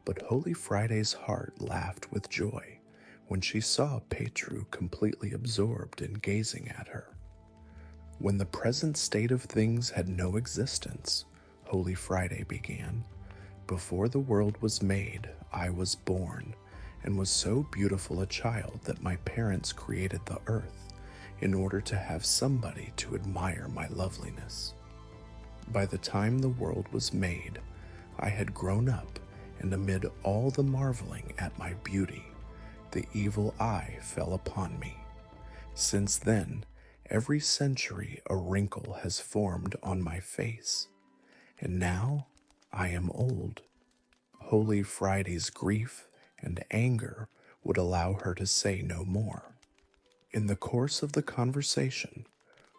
But Holy Friday's heart laughed with joy when she saw Petru completely absorbed in gazing at her. When the present state of things had no existence, Holy Friday began, "Before the world was made, I was born, and was so beautiful a child that my parents created the earth in order to have somebody to admire my loveliness. By the time the world was made, I had grown up, and amid all the marveling at my beauty, the evil eye fell upon me. Since then, every century a wrinkle has formed on my face, and now I am old." Holy Friday's grief and anger would allow her to say no more. In the course of the conversation,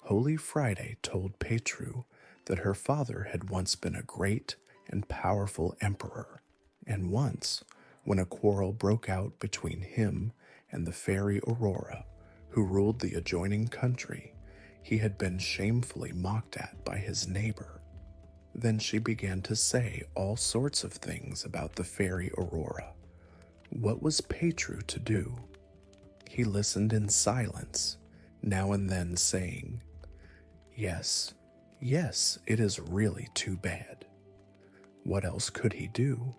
Holy Friday told Petru that her father had once been a great and powerful emperor, and once, when a quarrel broke out between him and the fairy Aurora, who ruled the adjoining country, he had been shamefully mocked at by his neighbor. Then she began to say all sorts of things about the fairy Aurora. What was Petru to do? He listened in silence, now and then saying, "Yes, yes, it is really too bad." What else could he do?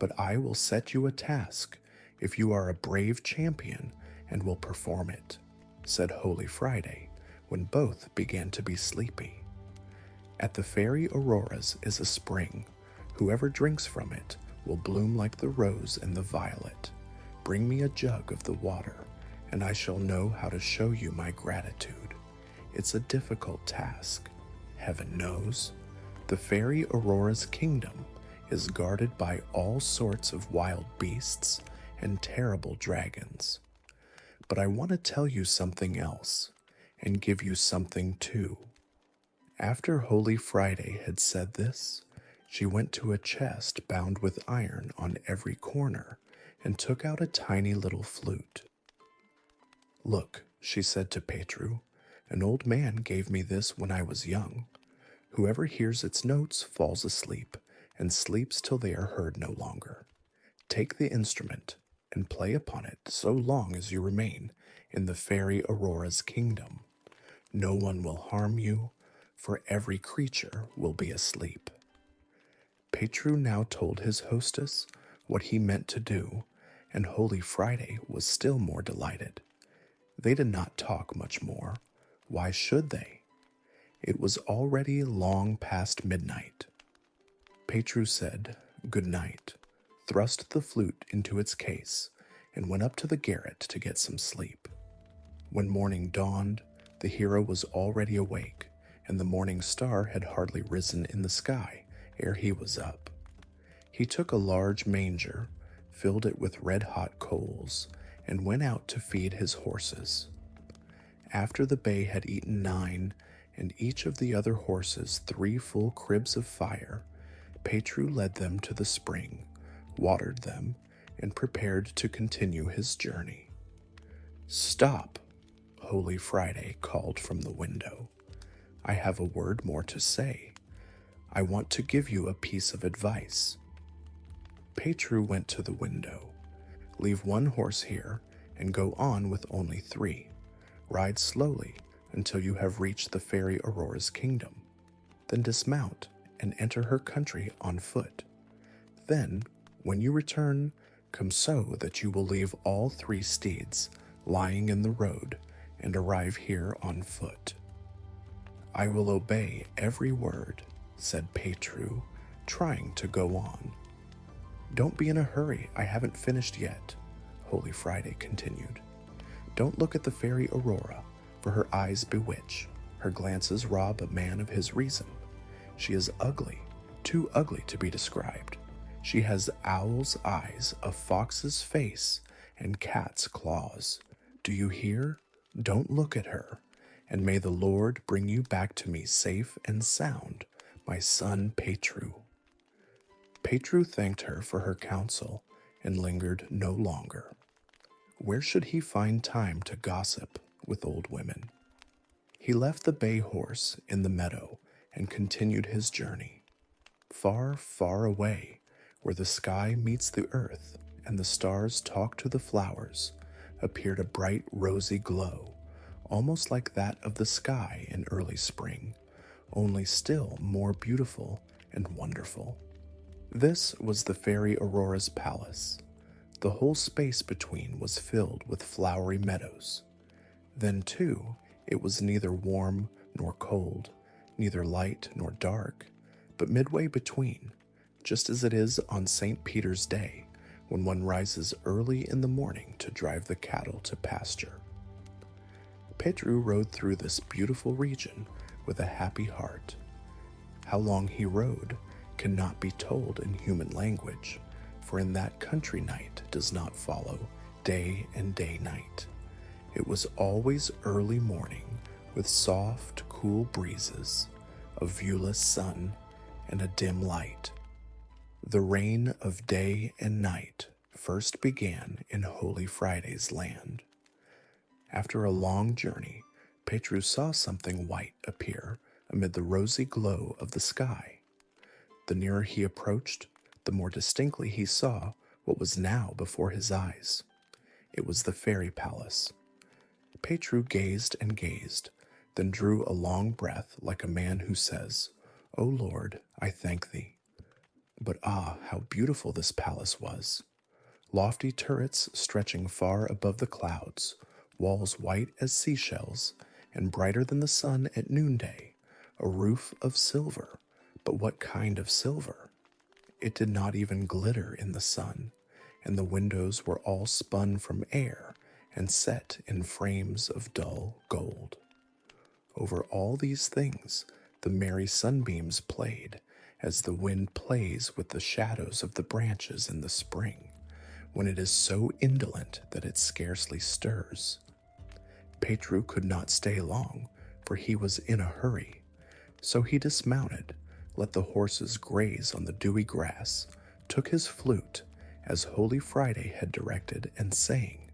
but I will set you a task if you are a brave champion and will perform it," said Holy Friday, when both began to be sleepy. "At the fairy Aurora's is a spring. Whoever drinks from it will bloom like the rose and the violet. Bring me a jug of the water, and I shall know how to show you my gratitude. It's a difficult task. Heaven knows. The fairy Aurora's kingdom is guarded by all sorts of wild beasts and terrible dragons. But I want to tell you something else, and give you something too." After Holy Friday had said this, she went to a chest bound with iron on every corner and took out a tiny little flute. "Look," she said to Petru, "an old man gave me this when I was young. Whoever hears its notes falls asleep and sleeps till they are heard no longer. Take the instrument and play upon it so long as you remain in the fairy Aurora's kingdom. No one will harm you, for every creature will be asleep." Petru now told his hostess what he meant to do, and Holy Friday was still more delighted. They did not talk much more. Why should they? It was already long past midnight. Petru said, "Good night," thrust the flute into its case, and went up to the garret to get some sleep. When morning dawned, the hero was already awake, and the morning star had hardly risen in the sky ere he was up. He took a large manger, filled it with red-hot coals, and went out to feed his horses. After the bay had eaten 9, and each of the other horses 3 full cribs of fire, Petru led them to the spring, watered them, and prepared to continue his journey. "Stop!" Holy Friday called from the window. "I have a word more to say. I want to give you a piece of advice." Petru went to the window. "Leave 1 horse here and go on with only 3. Ride slowly until you have reached the fairy Aurora's kingdom. Then dismount and enter her country on foot. Then, when you return, come so that you will leave all 3 steeds lying in the road and arrive here on foot." "I will obey every word," said Petru, trying to go on. "Don't be in a hurry, I haven't finished yet," Holy Friday continued. "Don't look at the fairy Aurora, for her eyes bewitch. Her glances rob a man of his reason. She is ugly, too ugly to be described. She has owl's eyes, a fox's face, and cat's claws. Do you hear? Don't look at her, and may the Lord bring you back to me safe and sound, my son Petru." Petru thanked her for her counsel and lingered no longer. Where should he find time to gossip with old women? He left the bay horse in the meadow and continued his journey. Far, far away, where the sky meets the earth and the stars talk to the flowers, appeared a bright rosy glow, almost like that of the sky in early spring, only still more beautiful and wonderful. This was the fairy Aurora's palace. The whole space between was filled with flowery meadows. Then, too, it was neither warm nor cold, neither light nor dark, but midway between, just as it is on St. Peter's Day, when one rises early in the morning to drive the cattle to pasture. Petru rode through this beautiful region with a happy heart. How long he rode cannot be told in human language, for in that country night does not follow day and day night. It was always early morning, with soft, cool breezes, a viewless sun, and a dim light. The reign of day and night first began in Holy Friday's land. After a long journey, Petru saw something white appear amid the rosy glow of the sky. The nearer he approached, the more distinctly he saw what was now before his eyes. It was the fairy palace. Petru gazed and gazed, then drew a long breath like a man who says, "O Lord, I thank thee." But ah, how beautiful this palace was! Lofty turrets stretching far above the clouds, walls white as seashells, and brighter than the sun at noonday, a roof of silver. But what kind of silver? It did not even glitter in the sun, and the windows were all spun from air and set in frames of dull gold. Over all these things the merry sunbeams played, as the wind plays with the shadows of the branches in the spring, when it is so indolent that it scarcely stirs. Petru could not stay long, for he was in a hurry, so he dismounted, let the horses graze on the dewy grass, took his flute, as Holy Friday had directed, and saying,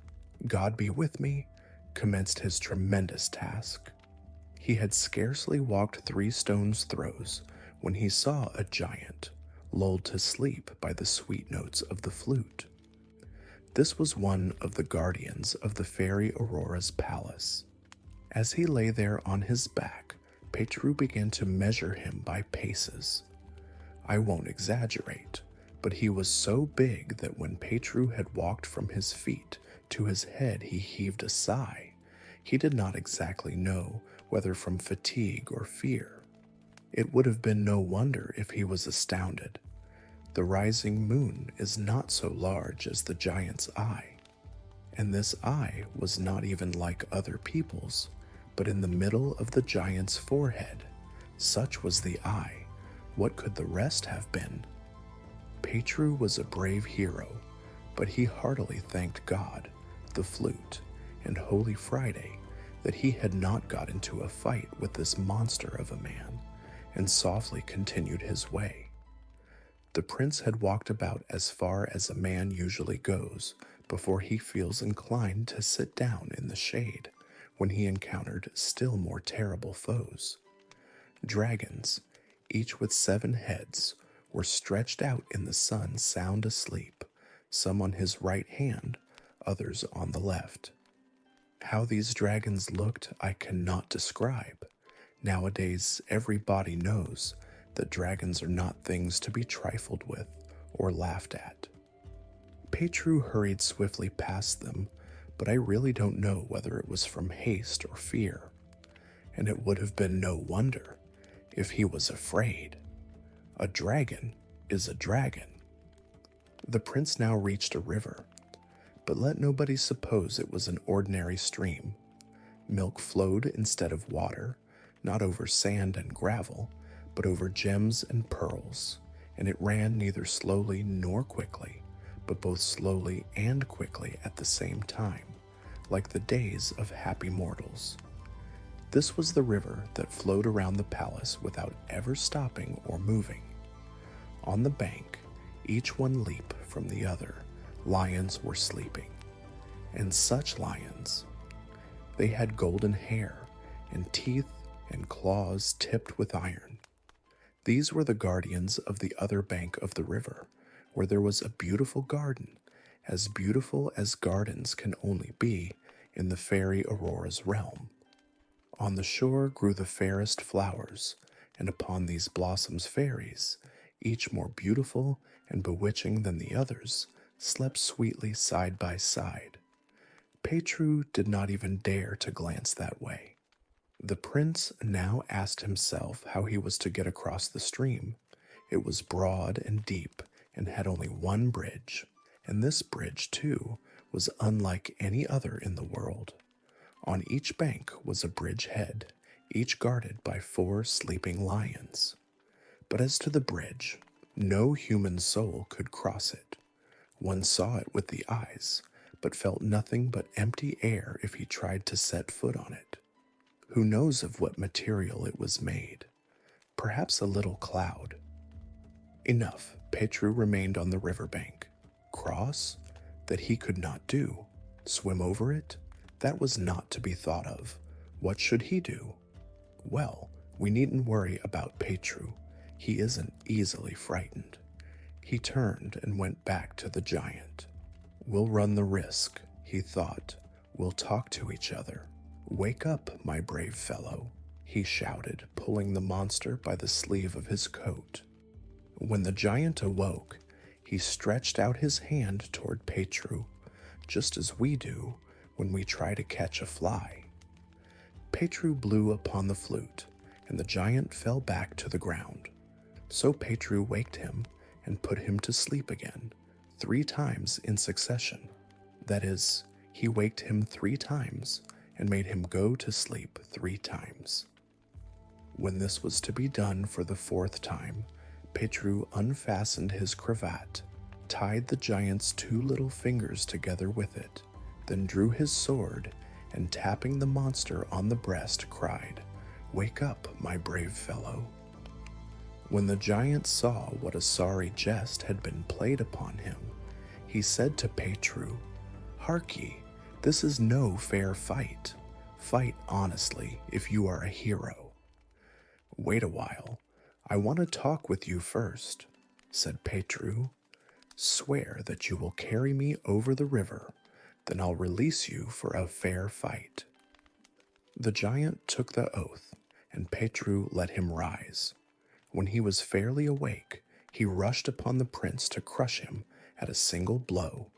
"God be with me," commenced his tremendous task. He had scarcely walked 3 stones' throws when he saw a giant, lulled to sleep by the sweet notes of the flute. This was one of the guardians of the fairy Aurora's palace. As he lay there on his back, Petru began to measure him by paces. I won't exaggerate, but he was so big that when Petru had walked from his feet to his head he heaved a sigh. He did not exactly know whether from fatigue or fear. It would have been no wonder if he was astounded. The rising moon is not so large as the giant's eye, and this eye was not even like other people's, but in the middle of the giant's forehead. Such was the eye. What could the rest have been? Petru was a brave hero, but he heartily thanked God, the flute, and Holy Friday that he had not got into a fight with this monster of a man, and softly continued his way. The prince had walked about as far as a man usually goes before he feels inclined to sit down in the shade, when he encountered still more terrible foes. Dragons, each with 7 heads, were stretched out in the sun sound asleep, some on his right hand, others on the left. How these dragons looked I cannot describe. Nowadays everybody knows that dragons are not things to be trifled with or laughed at. Petru hurried swiftly past them, but I really don't know whether it was from haste or fear, and it would have been no wonder if he was afraid. A dragon is a dragon. The prince now reached a river, but let nobody suppose it was an ordinary stream. Milk flowed instead of water, not over sand and gravel, but over gems and pearls, and it ran neither slowly nor quickly, but both slowly and quickly at the same time, like the days of happy mortals. This was the river that flowed around the palace without ever stopping or moving. On the bank, each one leap from the other, lions were sleeping. And such lions! They had golden hair, and teeth and claws tipped with iron. These were the guardians of the other bank of the river, where there was a beautiful garden, as beautiful as gardens can only be in the fairy Aurora's realm. On the shore grew the fairest flowers, and upon these blossoms fairies, each more beautiful and bewitching than the others, slept sweetly side by side. Petru did not even dare to glance that way. The prince now asked himself how he was to get across the stream. It was broad and deep, and had only one bridge, and this bridge, too, was unlike any other in the world. On each bank was a bridge head, each guarded by 4 sleeping lions. But as to the bridge, no human soul could cross it. One saw it with the eyes, but felt nothing but empty air if he tried to set foot on it. Who knows of what material it was made? Perhaps a little cloud. Enough, Petru remained on the river bank. Cross? That he could not do. Swim over it? That was not to be thought of. What should he do? Well, we needn't worry about Petru. He isn't easily frightened. He turned and went back to the giant. We'll run the risk, he thought. We'll talk to each other. Wake up, my brave fellow, he shouted, pulling the monster by the sleeve of his coat. When the giant awoke, he stretched out his hand toward Petru, just as we do when we try to catch a fly. Petru blew upon the flute, and the giant fell back to the ground. So Petru waked him and put him to sleep again, 3 times in succession. That is, he waked him 3 times and made him go to sleep 3 times. When this was to be done for the 4th time, Petru unfastened his cravat, tied the giant's 2 little fingers together with it, then drew his sword, and tapping the monster on the breast, cried, "Wake up, my brave fellow." When the giant saw what a sorry jest had been played upon him, he said to Petru, "Hark ye, this is no fair fight. Fight honestly if you are a hero." "Wait a while, I want to talk with you first," said Petru. "Swear that you will carry me over the river, then I'll release you for a fair fight." The giant took the oath, and Petru let him rise. When he was fairly awake, he rushed upon the prince to crush him at a single blow.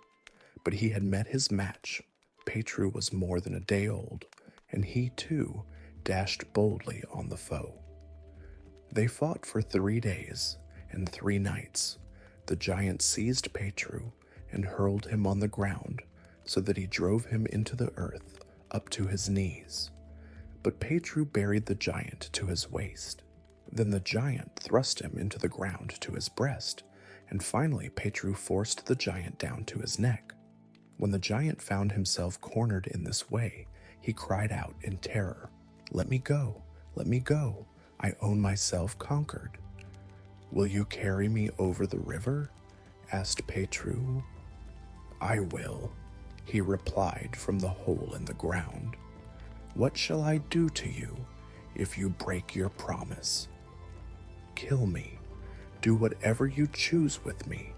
But he had met his match. Petru was more than a day old, and he too dashed boldly on the foe. They fought for 3 days and 3 nights. The giant seized Petru and hurled him on the ground, so that he drove him into the earth up to his knees. But Petru buried the giant to his waist. Then the giant thrust him into the ground to his breast, and finally Petru forced the giant down to his neck. When the giant found himself cornered in this way, he cried out in terror, "Let me go, let me go, I own myself conquered." "Will you carry me over the river?" asked Petru. "I will," he replied from the hole in the ground. "What shall I do to you if you break your promise?" "Kill me. Do whatever you choose with me.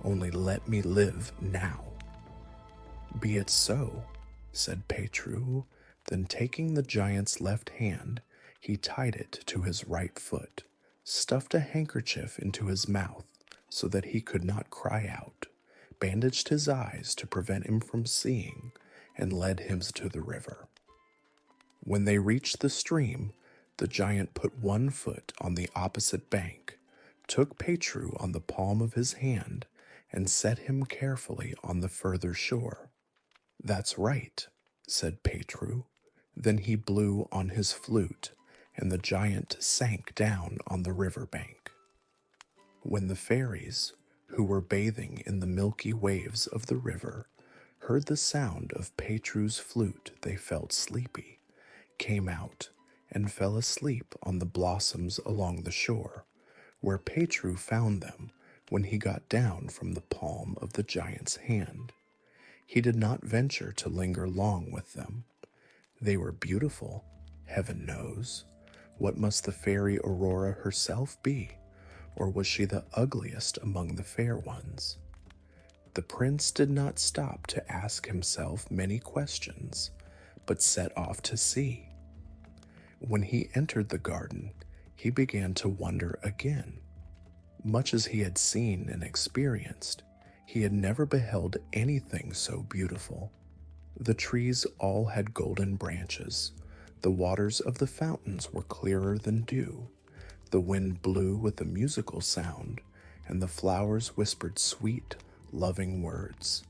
Only let me live now." "Be it so," said Petru. Then taking the giant's left hand, he tied it to his right foot, stuffed a handkerchief into his mouth so that he could not cry out, bandaged his eyes to prevent him from seeing, and led him to the river. When they reached the stream, the giant put one foot on the opposite bank, took Petru on the palm of his hand, and set him carefully on the further shore. "That's right," said Petru. Then he blew on his flute, and the giant sank down on the river bank. When the fairies, who were bathing in the milky waves of the river, heard the sound of Petru's flute, they felt sleepy, came out, and fell asleep on the blossoms along the shore, where Petru found them when he got down from the palm of the giant's hand. He did not venture to linger long with them. They were beautiful, heaven knows. What must the fairy Aurora herself be? Or was she the ugliest among the fair ones? The prince did not stop to ask himself many questions, but set off to see. When he entered the garden, he began to wonder again. Much as he had seen and experienced, he had never beheld anything so beautiful. The trees all had golden branches. The waters of the fountains were clearer than dew. The wind blew with a musical sound, and the flowers whispered sweet, loving words.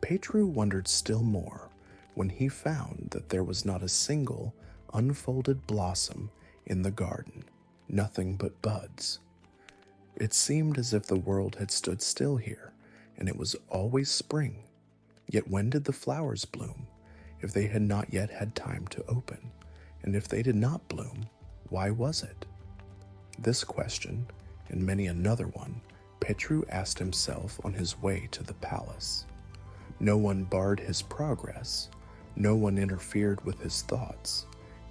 Petru wondered still more when he found that there was not a single unfolded blossom in the garden, nothing but buds. It seemed as if the world had stood still here, and it was always spring. Yet when did the flowers bloom, if they had not yet had time to open? And if they did not bloom, why was it? This question, and many another one, Petru asked himself on his way to the palace. No one barred his progress. No one interfered with his thoughts.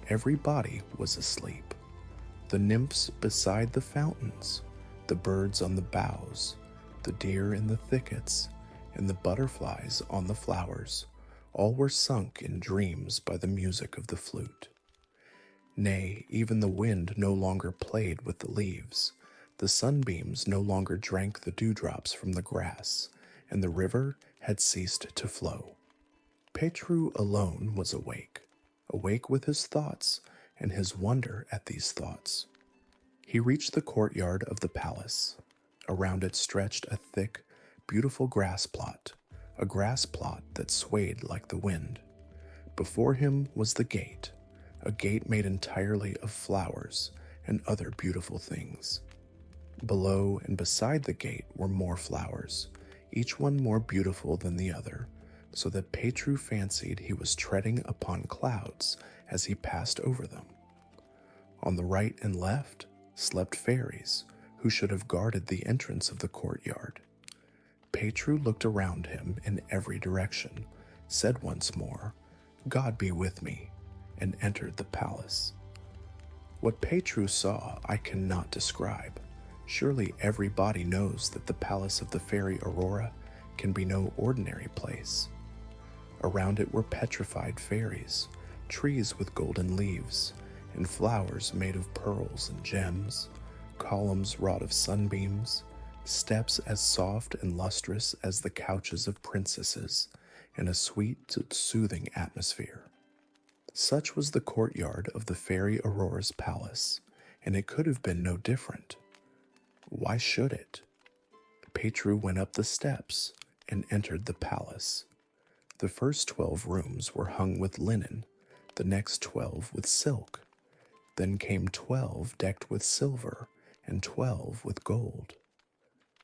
Everybody was asleep. The nymphs beside the fountains, the birds on the boughs, the deer in the thickets, and the butterflies on the flowers, all were sunk in dreams by the music of the flute. Nay, even the wind no longer played with the leaves. The sunbeams no longer drank the dewdrops from the grass, and the river had ceased to flow. Petru alone was awake with his thoughts and his wonder at these thoughts. He reached the courtyard of the palace. Around it stretched a thick, beautiful grass plot, a grass plot that swayed like the wind. Before him was the gate, a gate made entirely of flowers and other beautiful things. Below and beside the gate were more flowers, each one more beautiful than the other, so that Petru fancied he was treading upon clouds as he passed over them. On the right and left slept fairies, who should have guarded the entrance of the courtyard. Petru looked around him in every direction, said once more, "God be with me," and entered the palace. What Petru saw I cannot describe. Surely everybody knows that the palace of the fairy Aurora can be no ordinary place. Around it were petrified fairies, trees with golden leaves, and flowers made of pearls and gems, columns wrought of sunbeams, steps as soft and lustrous as the couches of princesses, and a sweet, soothing atmosphere. Such was the courtyard of the fairy Aurora's palace, and it could have been no different. Why should it? Petru went up the steps and entered the palace. The first 12 rooms were hung with linen, the next 12 with silk. Then came 12 decked with silver, and 12 with gold.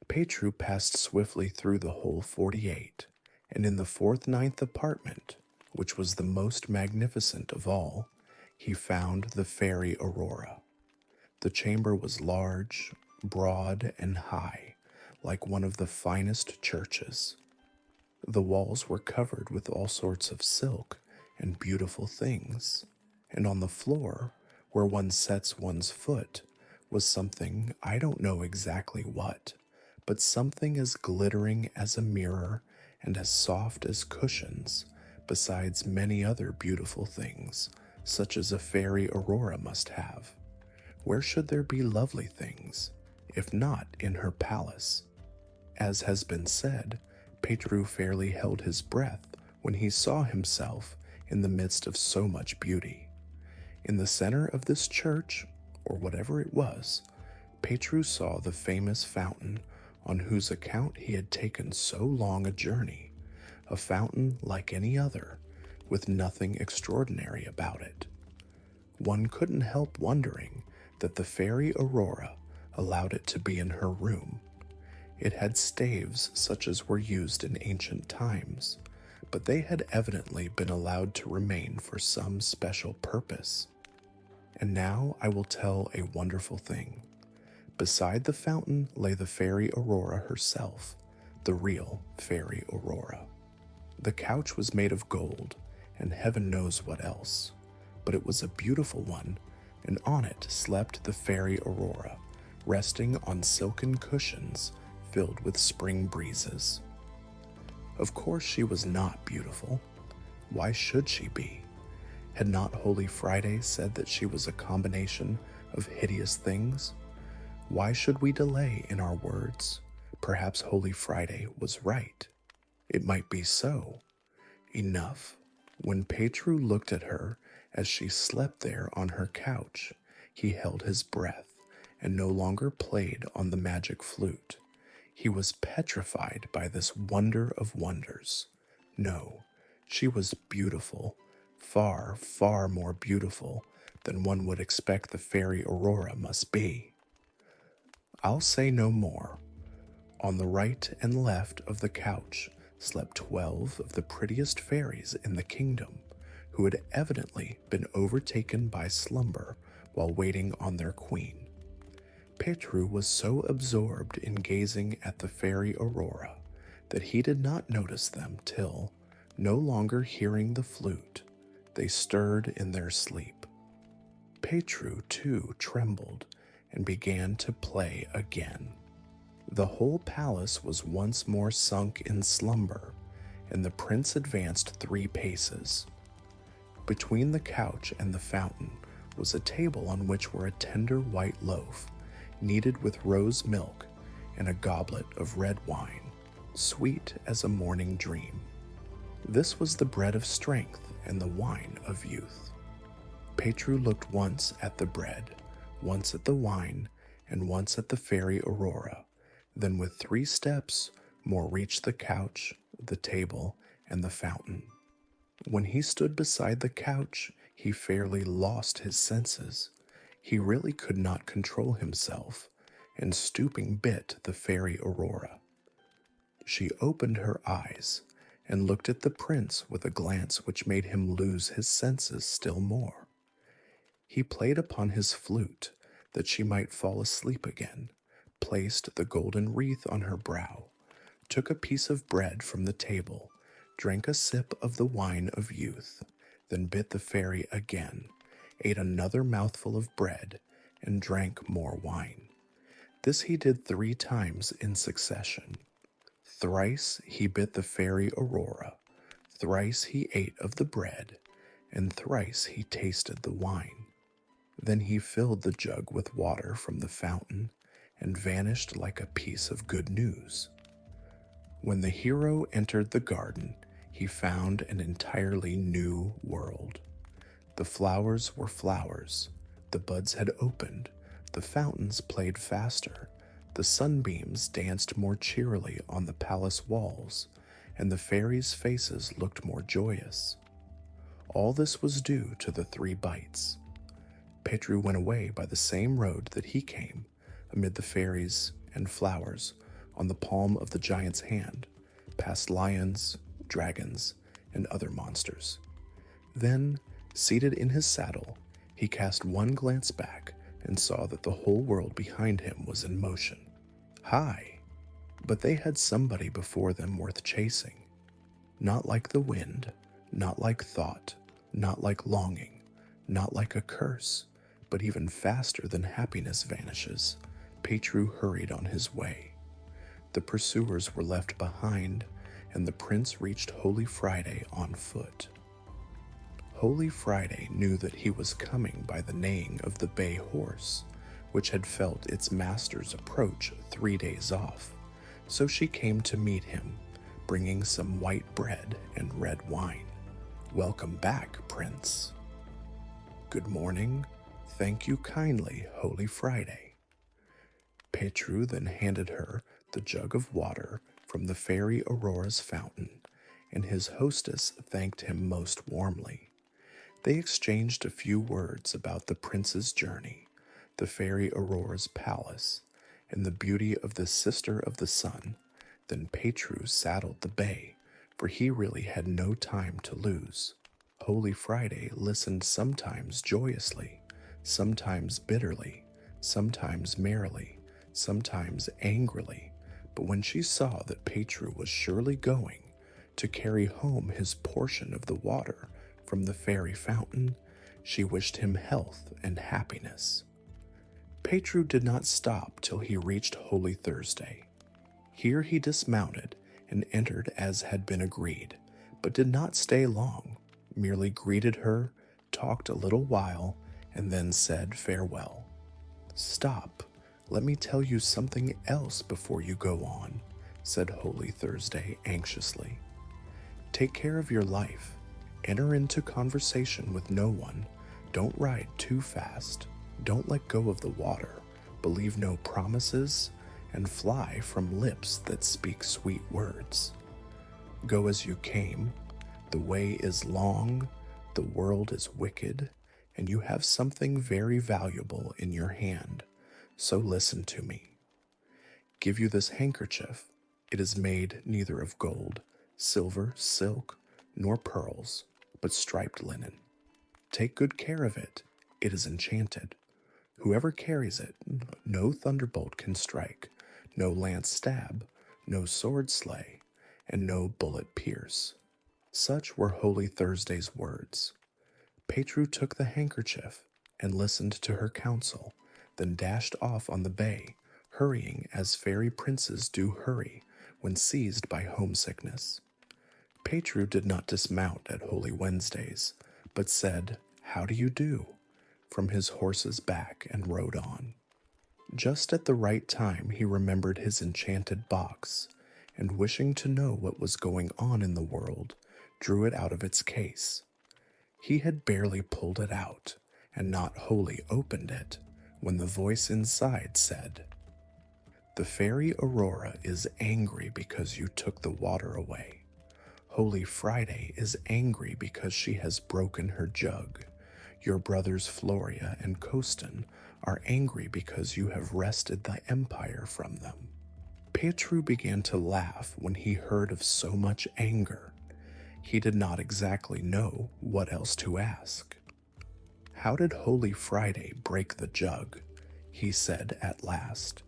Petru passed swiftly through the whole 48, and in the 49th apartment, which was the most magnificent of all, he found the fairy Aurora. The chamber was large, broad, and high, like one of the finest churches. The walls were covered with all sorts of silk and beautiful things, and on the floor, where one sets one's foot, was something, I don't know exactly what, but something as glittering as a mirror and as soft as cushions, besides many other beautiful things, such as a fairy Aurora must have. Where should there be lovely things, if not in her palace? As has been said, Petru fairly held his breath when he saw himself in the midst of so much beauty. In the center of this church, or whatever it was, Petru saw the famous fountain on whose account he had taken so long a journey, a fountain like any other, with nothing extraordinary about it. One couldn't help wondering that the fairy Aurora allowed it to be in her room. It had staves such as were used in ancient times, but they had evidently been allowed to remain for some special purpose. And now I will tell a wonderful thing. Beside the fountain lay the fairy Aurora herself, the real fairy Aurora. The couch was made of gold, and heaven knows what else, but it was a beautiful one, and on it slept the fairy Aurora, resting on silken cushions filled with spring breezes. Of course she was not beautiful. Why should she be? Had not Holy Friday said that she was a combination of hideous things? Why should we delay in our words? Perhaps Holy Friday was right. It might be so. Enough. When Petru looked at her as she slept there on her couch, he held his breath and no longer played on the magic flute. He was petrified by this wonder of wonders. No, she was beautiful, far, far more beautiful than one would expect the fairy Aurora must be. I'll say no more. On the right and left of the couch slept 12 of the prettiest fairies in the kingdom, who had evidently been overtaken by slumber while waiting on their queen. Petru was so absorbed in gazing at the fairy Aurora that he did not notice them till, no longer hearing the flute, they stirred in their sleep. Petru, too, trembled and began to play again. The whole palace was once more sunk in slumber, and the prince advanced 3 paces. Between the couch and the fountain was a table on which were a tender white loaf, kneaded with rose milk and a goblet of red wine, sweet as a morning dream. This was the bread of strength and the wine of youth. Petru looked once at the bread, once at the wine, and once at the fairy Aurora, then with 3 steps more reached the couch, the table, and the fountain. When he stood beside the couch, he fairly lost his senses. He really could not control himself, and stooping bit the fairy Aurora. She opened her eyes and looked at the prince with a glance which made him lose his senses still more. He played upon his flute that she might fall asleep again, placed the golden wreath on her brow, took a piece of bread from the table, drank a sip of the wine of youth, then bit the fairy again, ate another mouthful of bread, and drank more wine. This he did 3 times in succession. Thrice he bit the fairy Aurora, thrice he ate of the bread, and thrice he tasted the wine. Then he filled the jug with water from the fountain and vanished like a piece of good news. When the hero entered the garden, he found an entirely new world. The flowers were flowers, the buds had opened, the fountains played faster, the sunbeams danced more cheerily on the palace walls, and the fairies' faces looked more joyous. All this was due to the 3 bites. Petru went away by the same road that he came, amid the fairies and flowers, on the palm of the giant's hand, past lions, dragons, and other monsters. Then, seated in his saddle, he cast one glance back and saw that the whole world behind him was in motion. Hi! But they had somebody before them worth chasing. Not like the wind, not like thought, not like longing, not like a curse, but even faster than happiness vanishes, Petru hurried on his way. The pursuers were left behind, and the prince reached Holy Friday on foot. Holy Friday knew that he was coming by the neighing of the bay horse, which had felt its master's approach 3 days off, so she came to meet him, bringing some white bread and red wine. "Welcome back, Prince." "Good morning. Thank you kindly, Holy Friday." Petru then handed her the jug of water from the fairy Aurora's fountain, and his hostess thanked him most warmly. They exchanged a few words about the prince's journey, the fairy Aurora's palace, and the beauty of the sister of the sun. Then Petru saddled the bay, for he really had no time to lose. Holy Friday listened sometimes joyously, sometimes bitterly, sometimes merrily, sometimes angrily, but when she saw that Petru was surely going to carry home his portion of the water from the fairy fountain, she wished him health and happiness. Petru did not stop till he reached Holy Thursday. Here he dismounted and entered as had been agreed, but did not stay long, merely greeted her, talked a little while, and then said farewell. "Stop, let me tell you something else before you go on," said Holy Thursday anxiously. "Take care of your life. Enter into conversation with no one. Don't ride too fast. Don't let go of the water. Believe no promises, and fly from lips that speak sweet words. Go as you came. The way is long, the world is wicked, and you have something very valuable in your hand, so listen to me. Give you this handkerchief. It is made neither of gold, silver, silk, nor pearls, but striped linen. Take good care of it. It is enchanted. Whoever carries it, no thunderbolt can strike, no lance stab, no sword slay, and no bullet pierce." Such were Holy Thursday's words. Petru took the handkerchief and listened to her counsel, then dashed off on the bay, hurrying as fairy princes do hurry when seized by homesickness. Petru did not dismount at Holy Wednesdays, but said, "How do you do?" from his horse's back and rode on. Just at the right time, he remembered his enchanted box, and wishing to know what was going on in the world, drew it out of its case. He had barely pulled it out, and not wholly opened it, when the voice inside said, "The fairy Aurora is angry because you took the water away. Holy Friday is angry because she has broken her jug. Your brothers Floria and Costin are angry because you have wrested the empire from them." Petru began to laugh when he heard of so much anger. He did not exactly know what else to ask. "How did Holy Friday break the jug?" he said at last.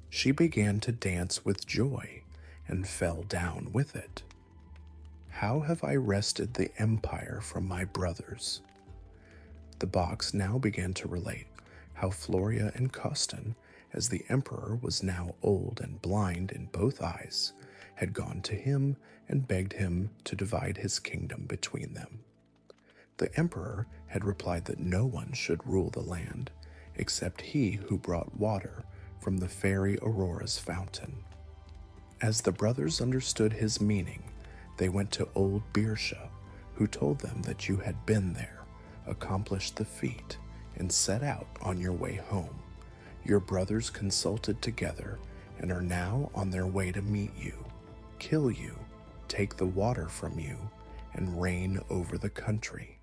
"She began to dance with joy and fell down with it. How have I wrested the empire from my brothers?" The box now began to relate how Floria and Costin, as the emperor was now old and blind in both eyes, had gone to him and begged him to divide his kingdom between them. The emperor had replied that no one should rule the land except he who brought water from the fairy Aurora's fountain. As the brothers understood his meaning, they went to old Birsha, who told them that you had been there, accomplished the feat, and set out on your way home. Your brothers consulted together and are now on their way to meet you, kill you, take the water from you, and reign over the country.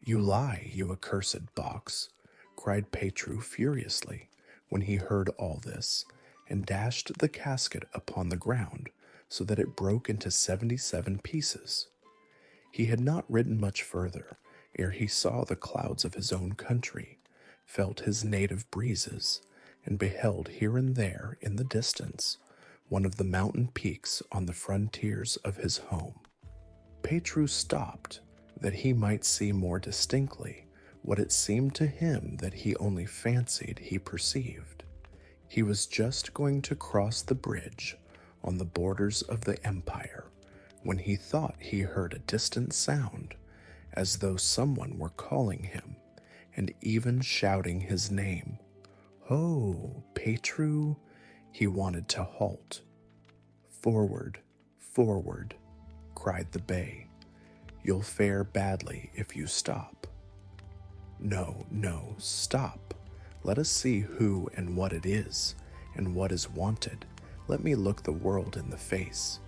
"You lie, you accursed box," cried Petru furiously when he heard all this, and dashed the casket upon the ground so that it broke into 77 pieces. He had not ridden much further ere he saw the clouds of his own country, felt his native breezes, and beheld here and there in the distance one of the mountain peaks on the frontiers of his home. Petru stopped that he might see more distinctly what it seemed to him that he only fancied he perceived. He was just going to cross the bridge on the borders of the empire when he thought he heard a distant sound, as though someone were calling him and even shouting his name. "Ho, Petru!" He wanted to halt. "Forward, forward," cried the bay. "You'll fare badly if you stop." "No, no, stop. Let us see who and what it is, and what is wanted. Let me look the world in the face."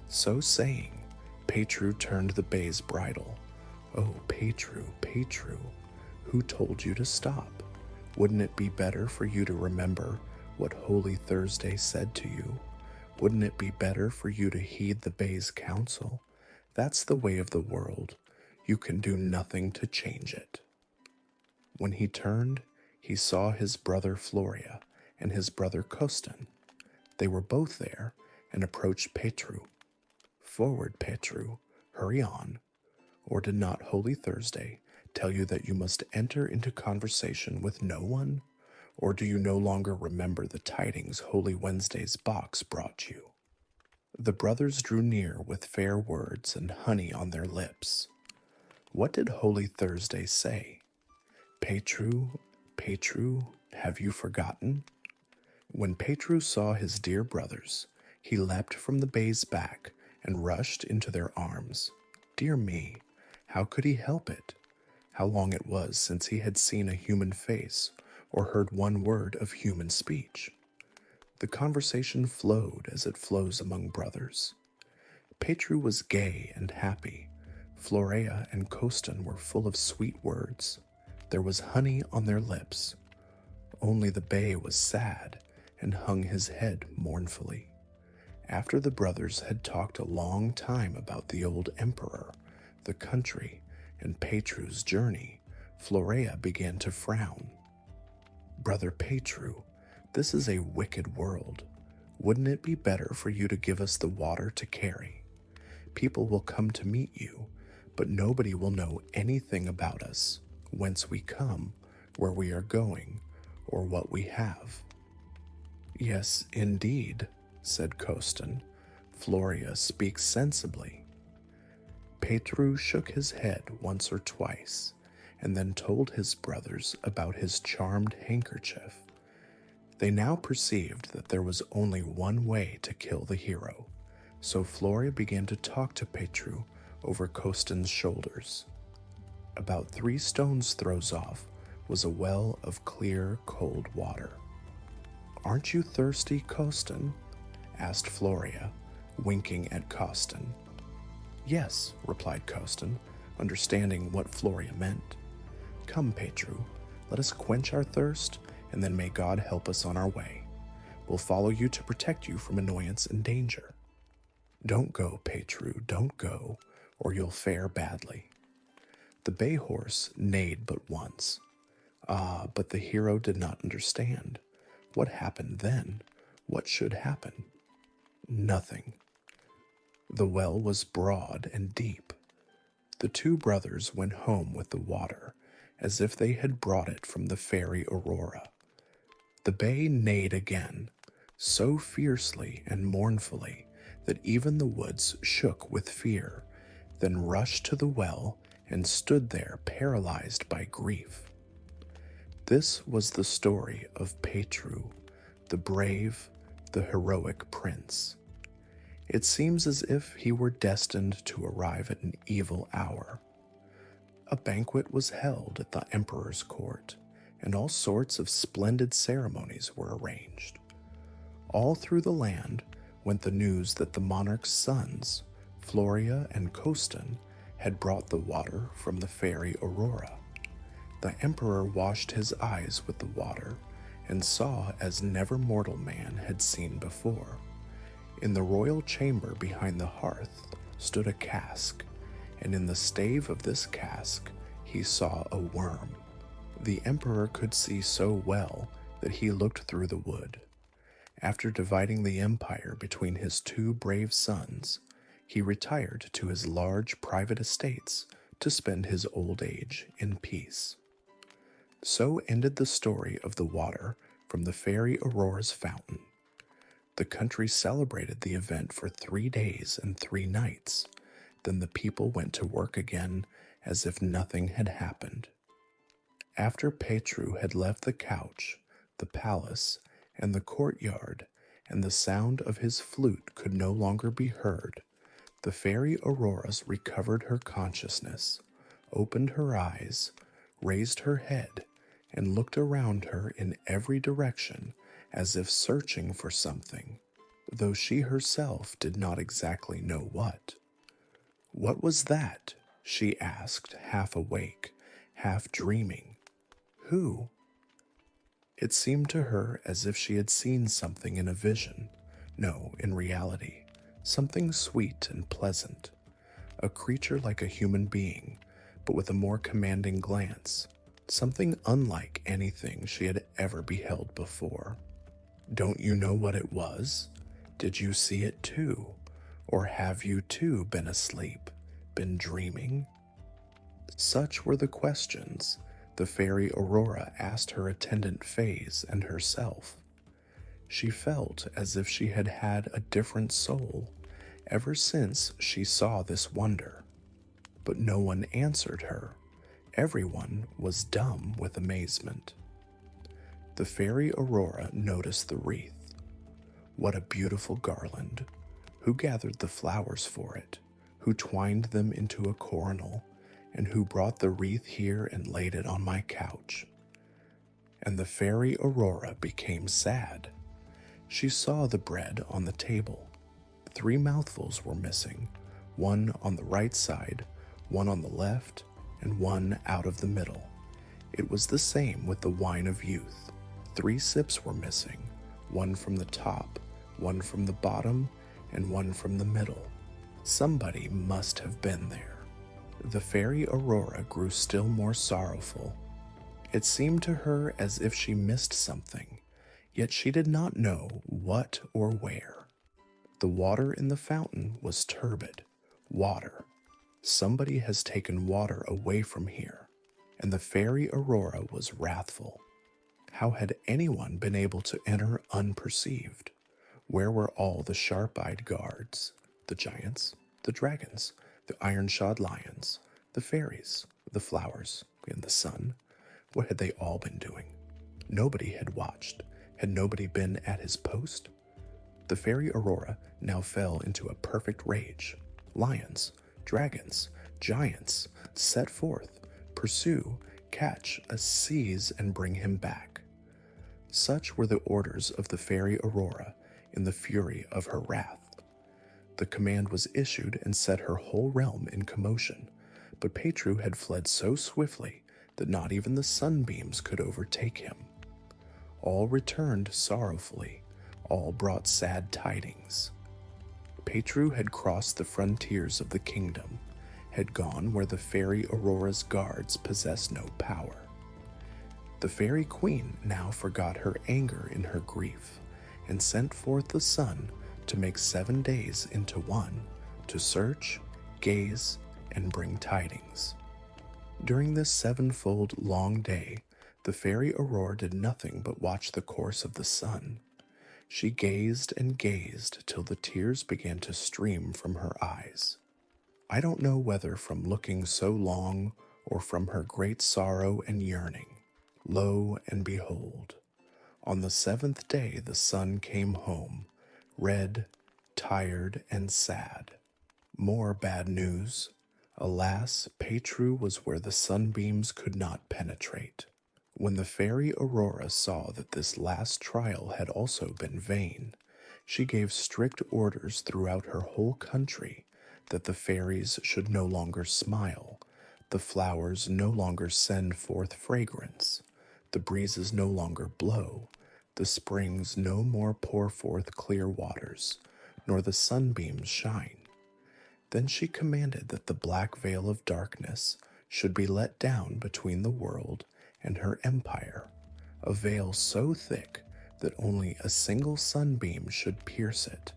So saying, Petru turned the bay's bridle. "Oh, Petru, Petru, who told you to stop? Wouldn't it be better for you to remember what Holy Thursday said to you? Wouldn't it be better for you to heed the bay's counsel? That's the way of the world. You can do nothing to change it." When he turned, he saw his brother Floria and his brother Costin. They were both there and approached Petru. "Forward, Petru, hurry on. Or did not Holy Thursday tell you that you must enter into conversation with no one? Or do you no longer remember the tidings Holy Wednesday's box brought you?" The brothers drew near with fair words and honey on their lips. "What did Holy Thursday say?" "Petru, Petru, have you forgotten?" When Petru saw his dear brothers, he leapt from the bay's back and rushed into their arms. Dear me, how could he help it? How long it was since he had seen a human face or heard one word of human speech. The conversation flowed as it flows among brothers. Petru was gay and happy. Florea and Costin were full of sweet words. There was honey on their lips. Only the bay was sad and hung his head mournfully. After the brothers had talked a long time about the old emperor, the country, and Petru's journey, Florea began to frown. "Brother Petru, this is a wicked world. Wouldn't it be better for you to give us the water to carry? People will come to meet you, but nobody will know anything about us, whence we come, where we are going, or what we have." "Yes, indeed," said Costin. "Floria speaks sensibly." Petru shook his head once or twice, and then told his brothers about his charmed handkerchief. They now perceived that there was only one way to kill the hero, so Floria began to talk to Petru over Kostan's shoulders. About 3 stones' throws off was a well of clear, cold water. "Aren't you thirsty, Kostan?" asked Floria, winking at Kostan. "Yes," replied Kostan, understanding what Floria meant. "Come, Petru, let us quench our thirst, and then may God help us on our way. We'll follow you to protect you from annoyance and danger." "Don't go, Petru, don't go, or you'll fare badly." The bay horse neighed but once. But the hero did not understand. What happened then? What should happen? Nothing. The well was broad and deep. The 2 brothers went home with the water, as if they had brought it from the fairy Aurora. The bay neighed again, so fiercely and mournfully that even the woods shook with fear, then rushed to the well and stood there paralyzed by grief. This was the story of Petru, the brave, the heroic prince. It seems as if he were destined to arrive at an evil hour. A banquet was held at the emperor's court, and all sorts of splendid ceremonies were arranged. All through the land went the news that the monarch's sons, Floria and Kostan, had brought the water from the fairy Aurora. The emperor washed his eyes with the water and saw as never mortal man had seen before. In the royal chamber behind the hearth stood a cask, and in the stave of this cask he saw a worm. The emperor could see so well that he looked through the wood. After dividing the empire between his 2 brave sons, he retired to his large private estates to spend his old age in peace. So ended the story of the water from the fairy Aurora's fountain. The country celebrated the event for 3 days and 3 nights. Then the people went to work again as if nothing had happened. After Petru had left the couch, the palace, and the courtyard, and the sound of his flute could no longer be heard, the fairy Aurora recovered her consciousness, opened her eyes, raised her head, and looked around her in every direction as if searching for something, though she herself did not exactly know what. "What was that?" she asked, half awake, half dreaming. "Who?" It seemed to her as if she had seen something in a vision. No, in reality, something sweet and pleasant. A creature like a human being, but with a more commanding glance. Something unlike anything she had ever beheld before. "Don't you know what it was? Did you see it too? Or have you too been asleep, been dreaming?" Such were the questions the fairy Aurora asked her attendant fays and herself. She felt as if she had had a different soul ever since she saw this wonder. But no one answered her. Everyone was dumb with amazement. The fairy Aurora noticed the wreath. What a beautiful garland! Who gathered the flowers for it? Who twined them into a coronal? And who brought the wreath here and laid it on my couch? And the fairy Aurora became sad. She saw the bread on the table. 3 mouthfuls were missing, one on the right side, one on the left, and one out of the middle. It was the same with the wine of youth. 3 sips were missing, one from the top, one from the bottom, and one from the middle. Somebody must have been there. The fairy Aurora grew still more sorrowful. It seemed to her as if she missed something, yet she did not know what or where. The water in the fountain was turbid. Water. Somebody has taken water away from here, and the fairy Aurora was wrathful. How had anyone been able to enter unperceived? Where were all the sharp-eyed guards? The giants, the dragons, the iron-shod lions, the fairies, the flowers, in the sun. What had they all been doing? Nobody had watched. Had nobody been at his post? The fairy Aurora now fell into a perfect rage. Lions, dragons, giants, set forth, pursue, catch, seize, and bring him back. Such were the orders of the fairy Aurora in the fury of her wrath. The command was issued and set her whole realm in commotion, but Petru had fled so swiftly that not even the sunbeams could overtake him. All returned sorrowfully, all brought sad tidings. Petru had crossed the frontiers of the kingdom, had gone where the fairy Aurora's guards possessed no power. The fairy queen now forgot her anger in her grief, and sent forth the sun to make 7 days into one, to search, gaze, and bring tidings. During this sevenfold long day, the fairy Aurora did nothing but watch the course of the sun. She gazed and gazed till the tears began to stream from her eyes. I don't know whether from looking so long or from her great sorrow and yearning. Lo and behold, on the 7th day the sun came home, red, tired, and sad. More bad news. Alas, Petru was where the sunbeams could not penetrate. When the fairy Aurora saw that this last trial had also been vain, she gave strict orders throughout her whole country that the fairies should no longer smile, the flowers no longer send forth fragrance, the breezes no longer blow, the springs no more pour forth clear waters, nor the sunbeams shine. Then she commanded that the black veil of darkness should be let down between the world and her empire, a veil so thick that only a single sunbeam should pierce it,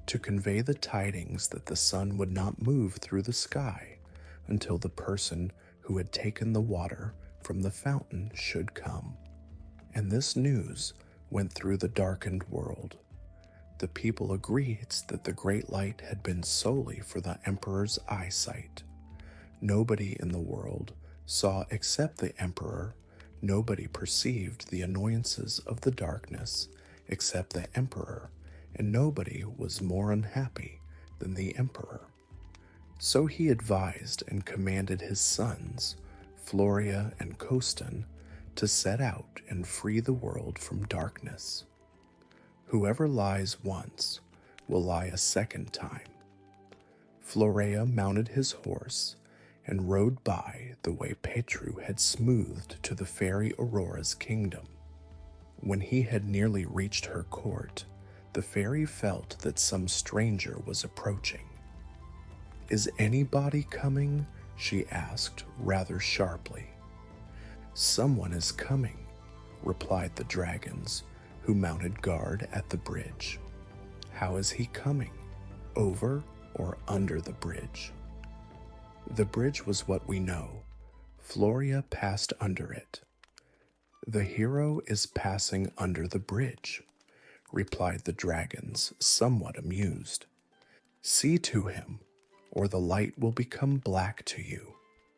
to convey the tidings that the sun would not move through the sky until the person who had taken the water from the fountain should come. And this news went through the darkened world. The people agreed that the great light had been solely for the emperor's eyesight. Nobody in the world saw except the emperor. Nobody perceived the annoyances of the darkness except the emperor, and nobody was more unhappy than the emperor. So he advised and commanded his sons, Floria and Costan, to set out and free the world from darkness. Whoever lies once will lie a second time. Florea mounted his horse and rode by the way Petru had smoothed to the fairy Aurora's kingdom. When he had nearly reached her court, the fairy felt that some stranger was approaching. "Is anybody coming?" she asked rather sharply. "Someone is coming," replied the dragons, who mounted guard at the bridge. "How is he coming? Over or under the bridge?" The bridge was what we know. Floria passed under it. "The hero is passing under the bridge," replied the dragons, somewhat amused. "See to him, or the light will become black to you,"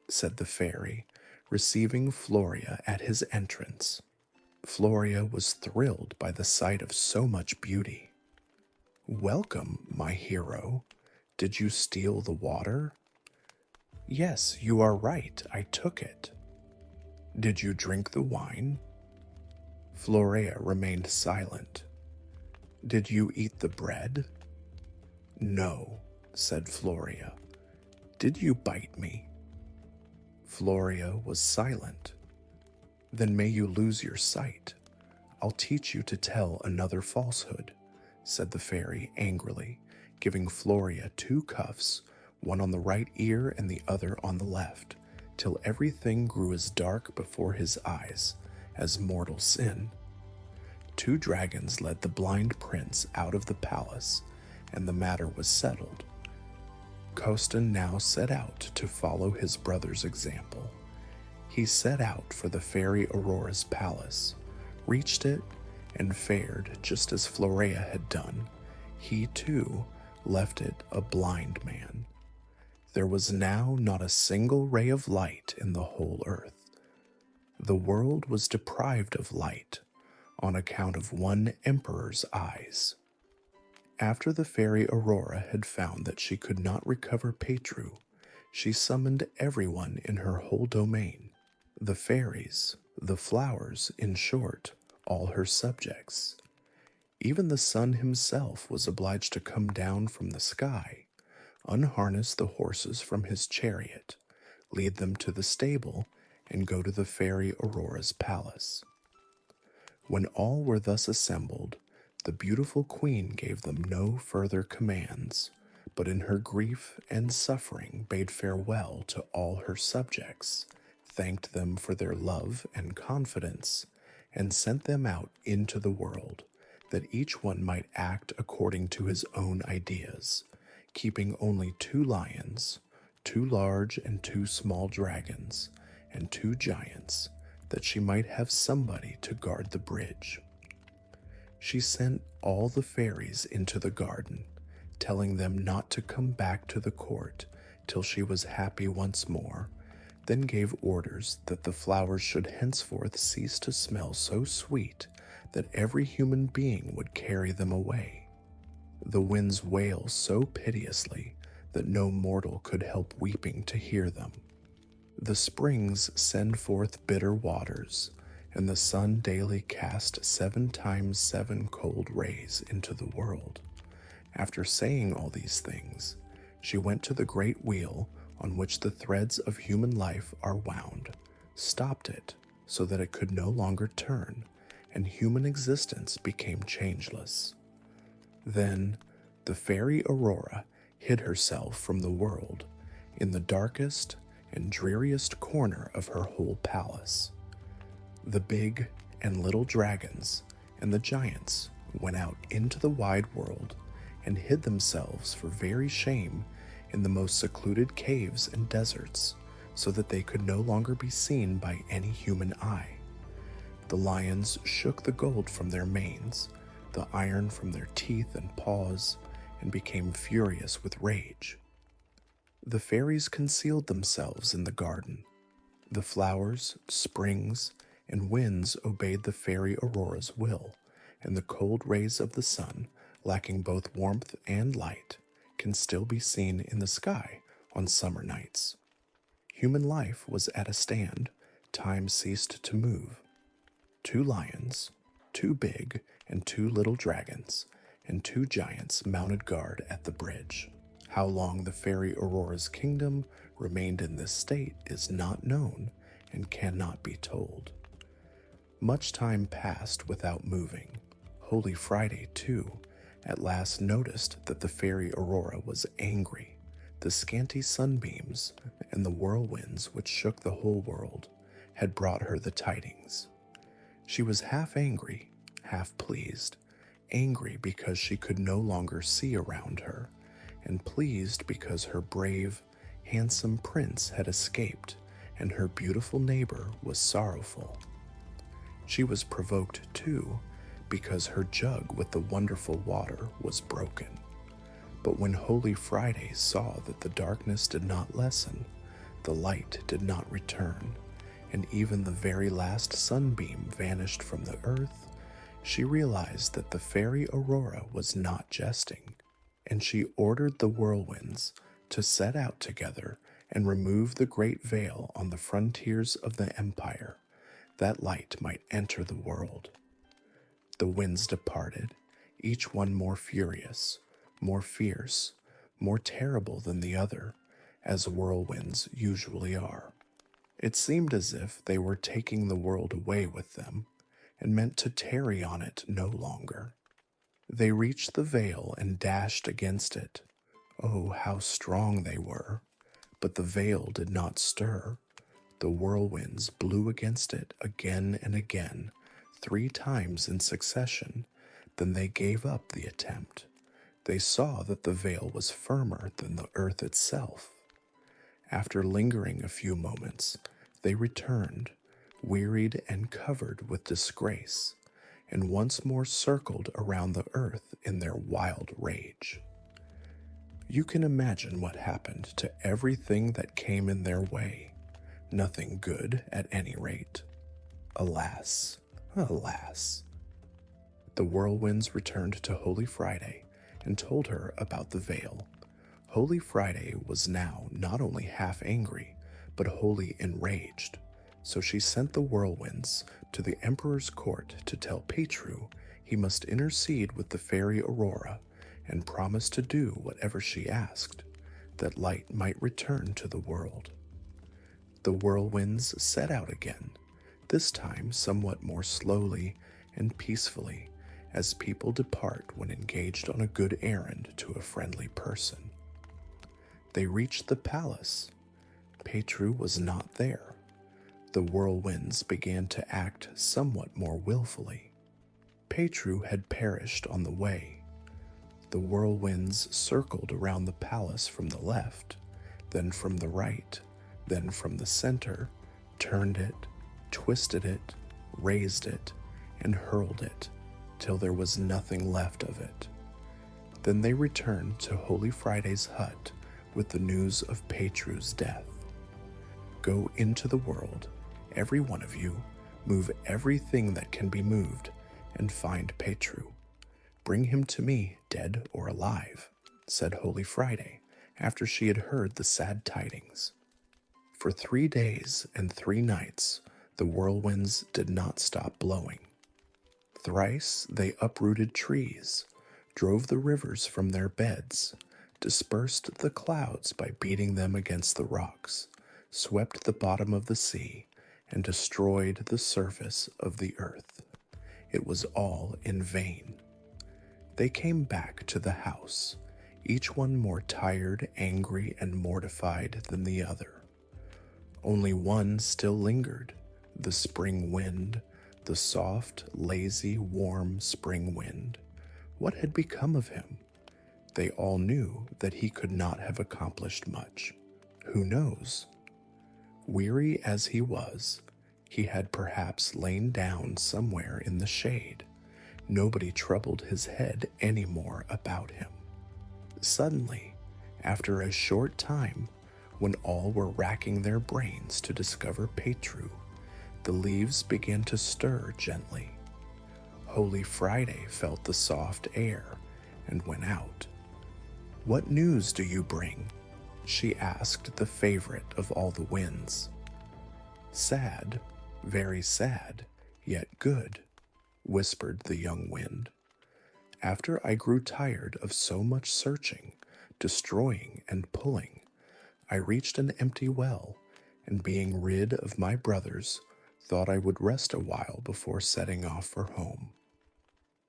said the fairy, receiving Floria at his entrance. Floria was thrilled by the sight of so much beauty. "Welcome, my hero. Did you steal the water?" "Yes, you are right, I took it." "Did you drink the wine?" Florea remained silent. "Did you eat the bread?" "No," said Floria. "Did you bite me?" Floria was silent. "Then may you lose your sight. I'll teach you to tell another falsehood," said the fairy angrily, giving Floria 2 cuffs, one on the right ear and the other on the left, till everything grew as dark before his eyes as mortal sin. 2 dragons led the blind prince out of the palace, and the matter was settled. Costan now set out to follow his brother's example. He set out for the fairy Aurora's palace, reached it, and fared just as Florea had done. He, too, left it a blind man. There was now not a single ray of light in the whole earth, The world was deprived of light on account of one emperor's eyes. After the fairy Aurora had found that she could not recover Petru, she summoned everyone in her whole domain, the fairies, the flowers, in short, all her subjects. Even the sun himself was obliged to come down from the sky, unharness the horses from his chariot, lead them to the stable, and go to the fairy Aurora's palace. When all were thus assembled, the beautiful queen gave them no further commands, but in her grief and suffering bade farewell to all her subjects, thanked them for their love and confidence, and sent them out into the world, that each one might act according to his own ideas, keeping only 2 lions, 2 large and 2 small dragons, and 2 giants, that she might have somebody to guard the bridge. She sent all the fairies into the garden, telling them not to come back to the court till she was happy once more, then gave orders that the flowers should henceforth cease to smell so sweet that every human being would carry them away. The winds wail so piteously that no mortal could help weeping to hear them. The springs send forth bitter waters, and the sun daily cast 7 times 7 cold rays into the world. After saying all these things, she went to the great wheel on which the threads of human life are wound, stopped it so that it could no longer turn, and human existence became changeless. Then the fairy Aurora hid herself from the world in the darkest and dreariest corner of her whole palace. The big and little dragons and the giants went out into the wide world and hid themselves for very shame in the most secluded caves and deserts, so that they could no longer be seen by any human eye. The lions shook the gold from their manes, the iron from their teeth and paws, and became furious with rage. The fairies concealed themselves in the garden. The flowers, springs, and winds obeyed the fairy Aurora's will, and the cold rays of the sun, lacking both warmth and light, can still be seen in the sky on summer nights. Human life was at a stand. Time ceased to move. 2 lions, 2 big and 2 little dragons, and 2 giants mounted guard at the bridge. How long the fairy Aurora's kingdom remained in this state is not known and cannot be told. Much time passed without moving. Holy Friday, too, at last noticed that the fairy Aurora was angry. The scanty sunbeams and the whirlwinds which shook the whole world had brought her the tidings. She was half angry, half pleased, angry because she could no longer see around her, and pleased because her brave, handsome prince had escaped and her beautiful neighbor was sorrowful. She was provoked, too, because her jug with the wonderful water was broken. But when Holy Friday saw that the darkness did not lessen, the light did not return, and even the very last sunbeam vanished from the earth, she realized that the fairy Aurora was not jesting, and she ordered the whirlwinds to set out together and remove the great veil on the frontiers of the empire, that light might enter the world. The winds departed, each one more furious, more fierce, more terrible than the other, as whirlwinds usually are. It seemed as if they were taking the world away with them, and meant to tarry on it no longer. They reached the veil and dashed against it. Oh, how strong they were! But the veil did not stir. The whirlwinds blew against it again and again, 3 times in succession. Then they gave up the attempt. They saw that the veil was firmer than the earth itself. After lingering a few moments, they returned, wearied and covered with disgrace, and once more circled around the earth in their wild rage. You can imagine what happened to everything that came in their way. Nothing good, at any rate. Alas, alas. The whirlwinds returned to Holy Friday and told her about the veil. Holy Friday was now not only half angry, but wholly enraged. So she sent the whirlwinds to the emperor's court to tell Petru he must intercede with the fairy Aurora and promise to do whatever she asked, that light might return to the world. The whirlwinds set out again, this time somewhat more slowly and peacefully, as people depart when engaged on a good errand to a friendly person. They reached the palace. Petru was not there. The whirlwinds began to act somewhat more willfully. Petru had perished on the way. The whirlwinds circled around the palace from the left, then from the right, then from the center, turned it, twisted it, raised it, and hurled it, till there was nothing left of it. Then they returned to Holy Friday's hut with the news of Petru's death. Go into the world, every one of you, move everything that can be moved, and find Petru. Bring him to me, dead or alive, said Holy Friday, after she had heard the sad tidings. For 3 days and 3 nights, the whirlwinds did not stop blowing. Thrice they uprooted trees, drove the rivers from their beds, dispersed the clouds by beating them against the rocks, swept the bottom of the sea, and destroyed the surface of the earth. It was all in vain. They came back to the house, each one more tired, angry, and mortified than the other. Only one still lingered, the spring wind, the soft, lazy, warm spring wind. What had become of him? They all knew that he could not have accomplished much. Who knows? Weary as he was, he had perhaps lain down somewhere in the shade. Nobody troubled his head any more about him. Suddenly, after a short time, when all were racking their brains to discover Petru, the leaves began to stir gently. Holy Friday felt the soft air and went out. "What news do you bring?" she asked the favorite of all the winds. "Sad, very sad, yet good," whispered the young wind. "After I grew tired of so much searching, destroying, and pulling, I reached an empty well, and being rid of my brothers, thought I would rest a while before setting off for home."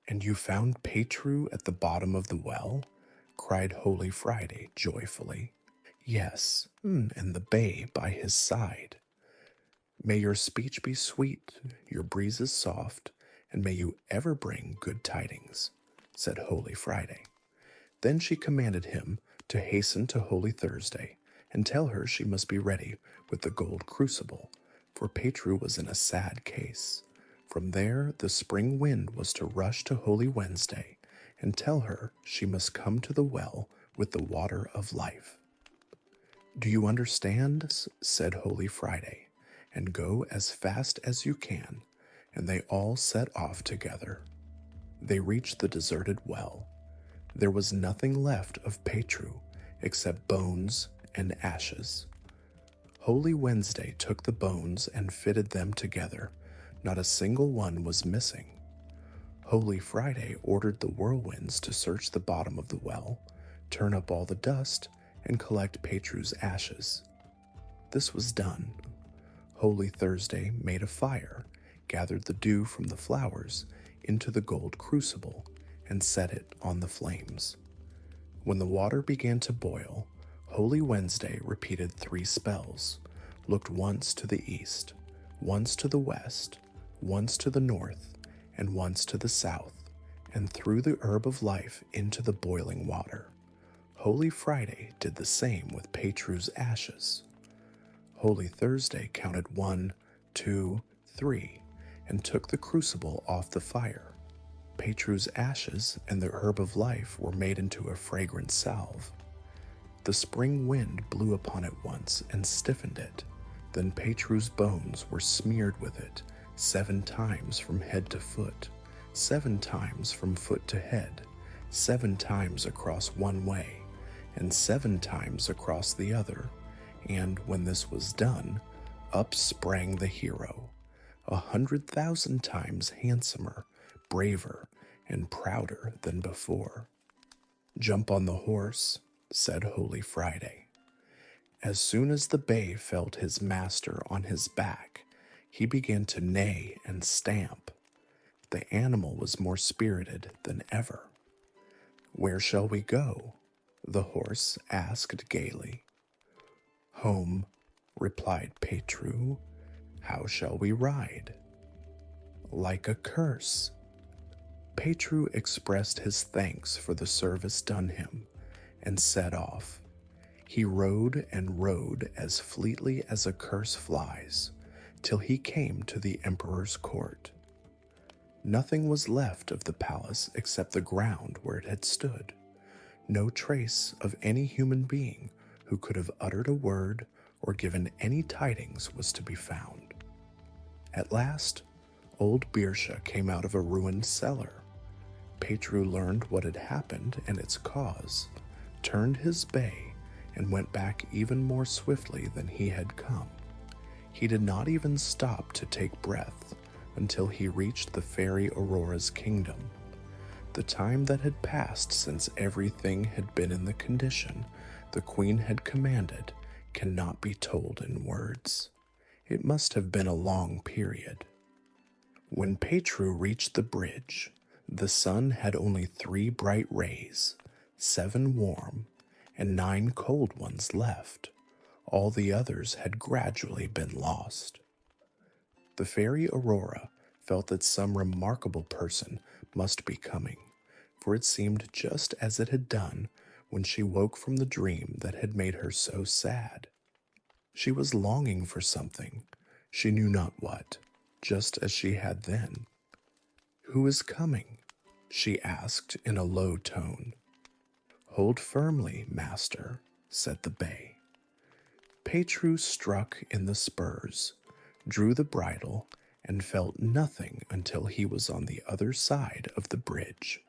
"And you found Petru at the bottom of the well?" cried Holy Friday joyfully. "Yes, and the bay by his side." "May your speech be sweet, your breezes soft, and may you ever bring good tidings," said Holy Friday. Then she commanded him to hasten to Holy Thursday and tell her she must be ready with the gold crucible, for Petru was in a sad case. From there the spring wind was to rush to Holy Wednesday and tell her she must come to the well with the water of life. "Do you understand?" said Holy Friday, "and go as fast as you can," and they all set off together. They reached the deserted well. There was nothing left of Petru except bones and ashes. Holy Wednesday took the bones and fitted them together. Not a single one was missing. Holy Friday ordered the whirlwinds to search the bottom of the well, turn up all the dust, and collect Petru's ashes. This was done. Holy Thursday made a fire, gathered the dew from the flowers into the gold crucible, and set it on the flames. When the water began to boil, Holy Wednesday repeated 3 spells, looked once to the east, once to the west, once to the north, and once to the south, and threw the herb of life into the boiling water. Holy Friday did the same with Petru's ashes. Holy Thursday counted 1, 2, 3, and took the crucible off the fire. Petru's ashes and the herb of life were made into a fragrant salve. The spring wind blew upon it once and stiffened it. Then Petru's bones were smeared with it, 7 times from head to foot, 7 times from foot to head, 7 times across one way, and 7 times across the other. And when this was done, up sprang the hero, 100,000 times handsomer, braver, and prouder than before. "Jump on the horse," said Holy Friday. As soon as the bay felt his master on his back, he began to neigh and stamp. The animal was more spirited than ever. "Where shall we go?" the horse asked gaily. "Home," replied Petru. "How shall we ride?" "Like a curse." Petru expressed his thanks for the service done him and set off. He rode and rode as fleetly as a curse flies, till he came to the emperor's court. Nothing was left of the palace except the ground where it had stood. No trace of any human being who could have uttered a word or given any tidings was to be found. At last, old Birscha came out of a ruined cellar. Petru learned what had happened and its cause, turned his bay, and went back even more swiftly than he had come. He did not even stop to take breath until he reached the fairy Aurora's kingdom. The time that had passed since everything had been in the condition the queen had commanded cannot be told in words. It must have been a long period. When Petru reached the bridge, the sun had only 3 bright rays, 7 warm, and 9 cold ones left. All the others had gradually been lost. The fairy Aurora felt that some remarkable person must be coming, for it seemed just as it had done when she woke from the dream that had made her so sad. She was longing for something, she knew not what, just as she had then. "Who is coming?" she asked in a low tone. "Hold firmly, master," said the bay. Petru struck in the spurs, drew the bridle, and felt nothing until he was on the other side of the bridge.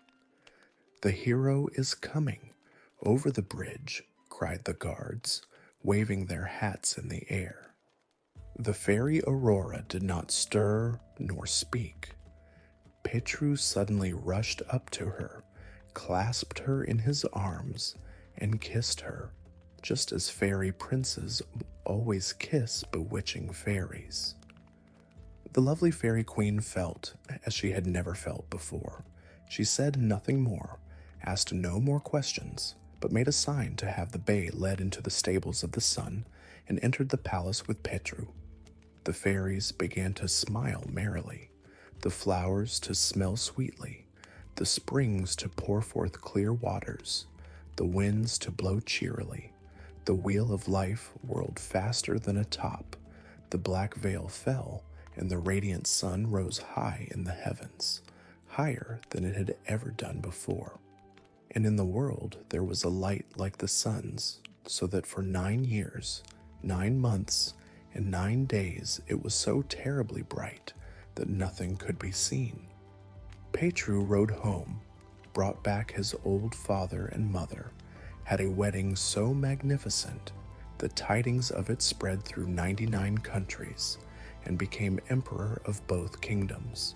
"The hero is coming over the bridge," cried the guards, waving their hats in the air. The fairy Aurora did not stir nor speak. Petru suddenly rushed up to her, clasped her in his arms, and kissed her, just as fairy princes always kiss bewitching fairies. The lovely fairy queen felt as she had never felt before. She said nothing more, asked no more questions, but made a sign to have the bay led into the stables of the sun and entered the palace with Petru. The fairies began to smile merrily, the flowers to smell sweetly, the springs to pour forth clear waters, the winds to blow cheerily. The wheel of life whirled faster than a top, the black veil fell, and the radiant sun rose high in the heavens, higher than it had ever done before. And in the world there was a light like the sun's, so that for 9 years, 9 months, and 9 days it was so terribly bright that nothing could be seen. Petru rode home, brought back his old father and mother, had a wedding so magnificent the tidings of it spread through 99 countries, and became emperor of both kingdoms.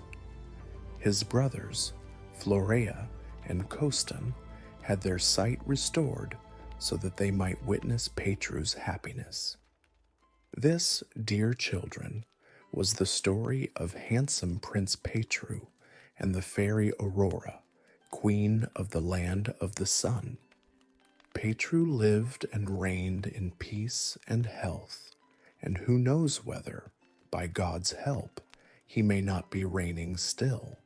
His brothers, Florea and Costan, had their sight restored so that they might witness Petru's happiness. This, dear children, was the story of handsome Prince Petru and the fairy Aurora, queen of the land of the sun. Petru lived and reigned in peace and health, and who knows whether, by God's help, he may not be reigning still.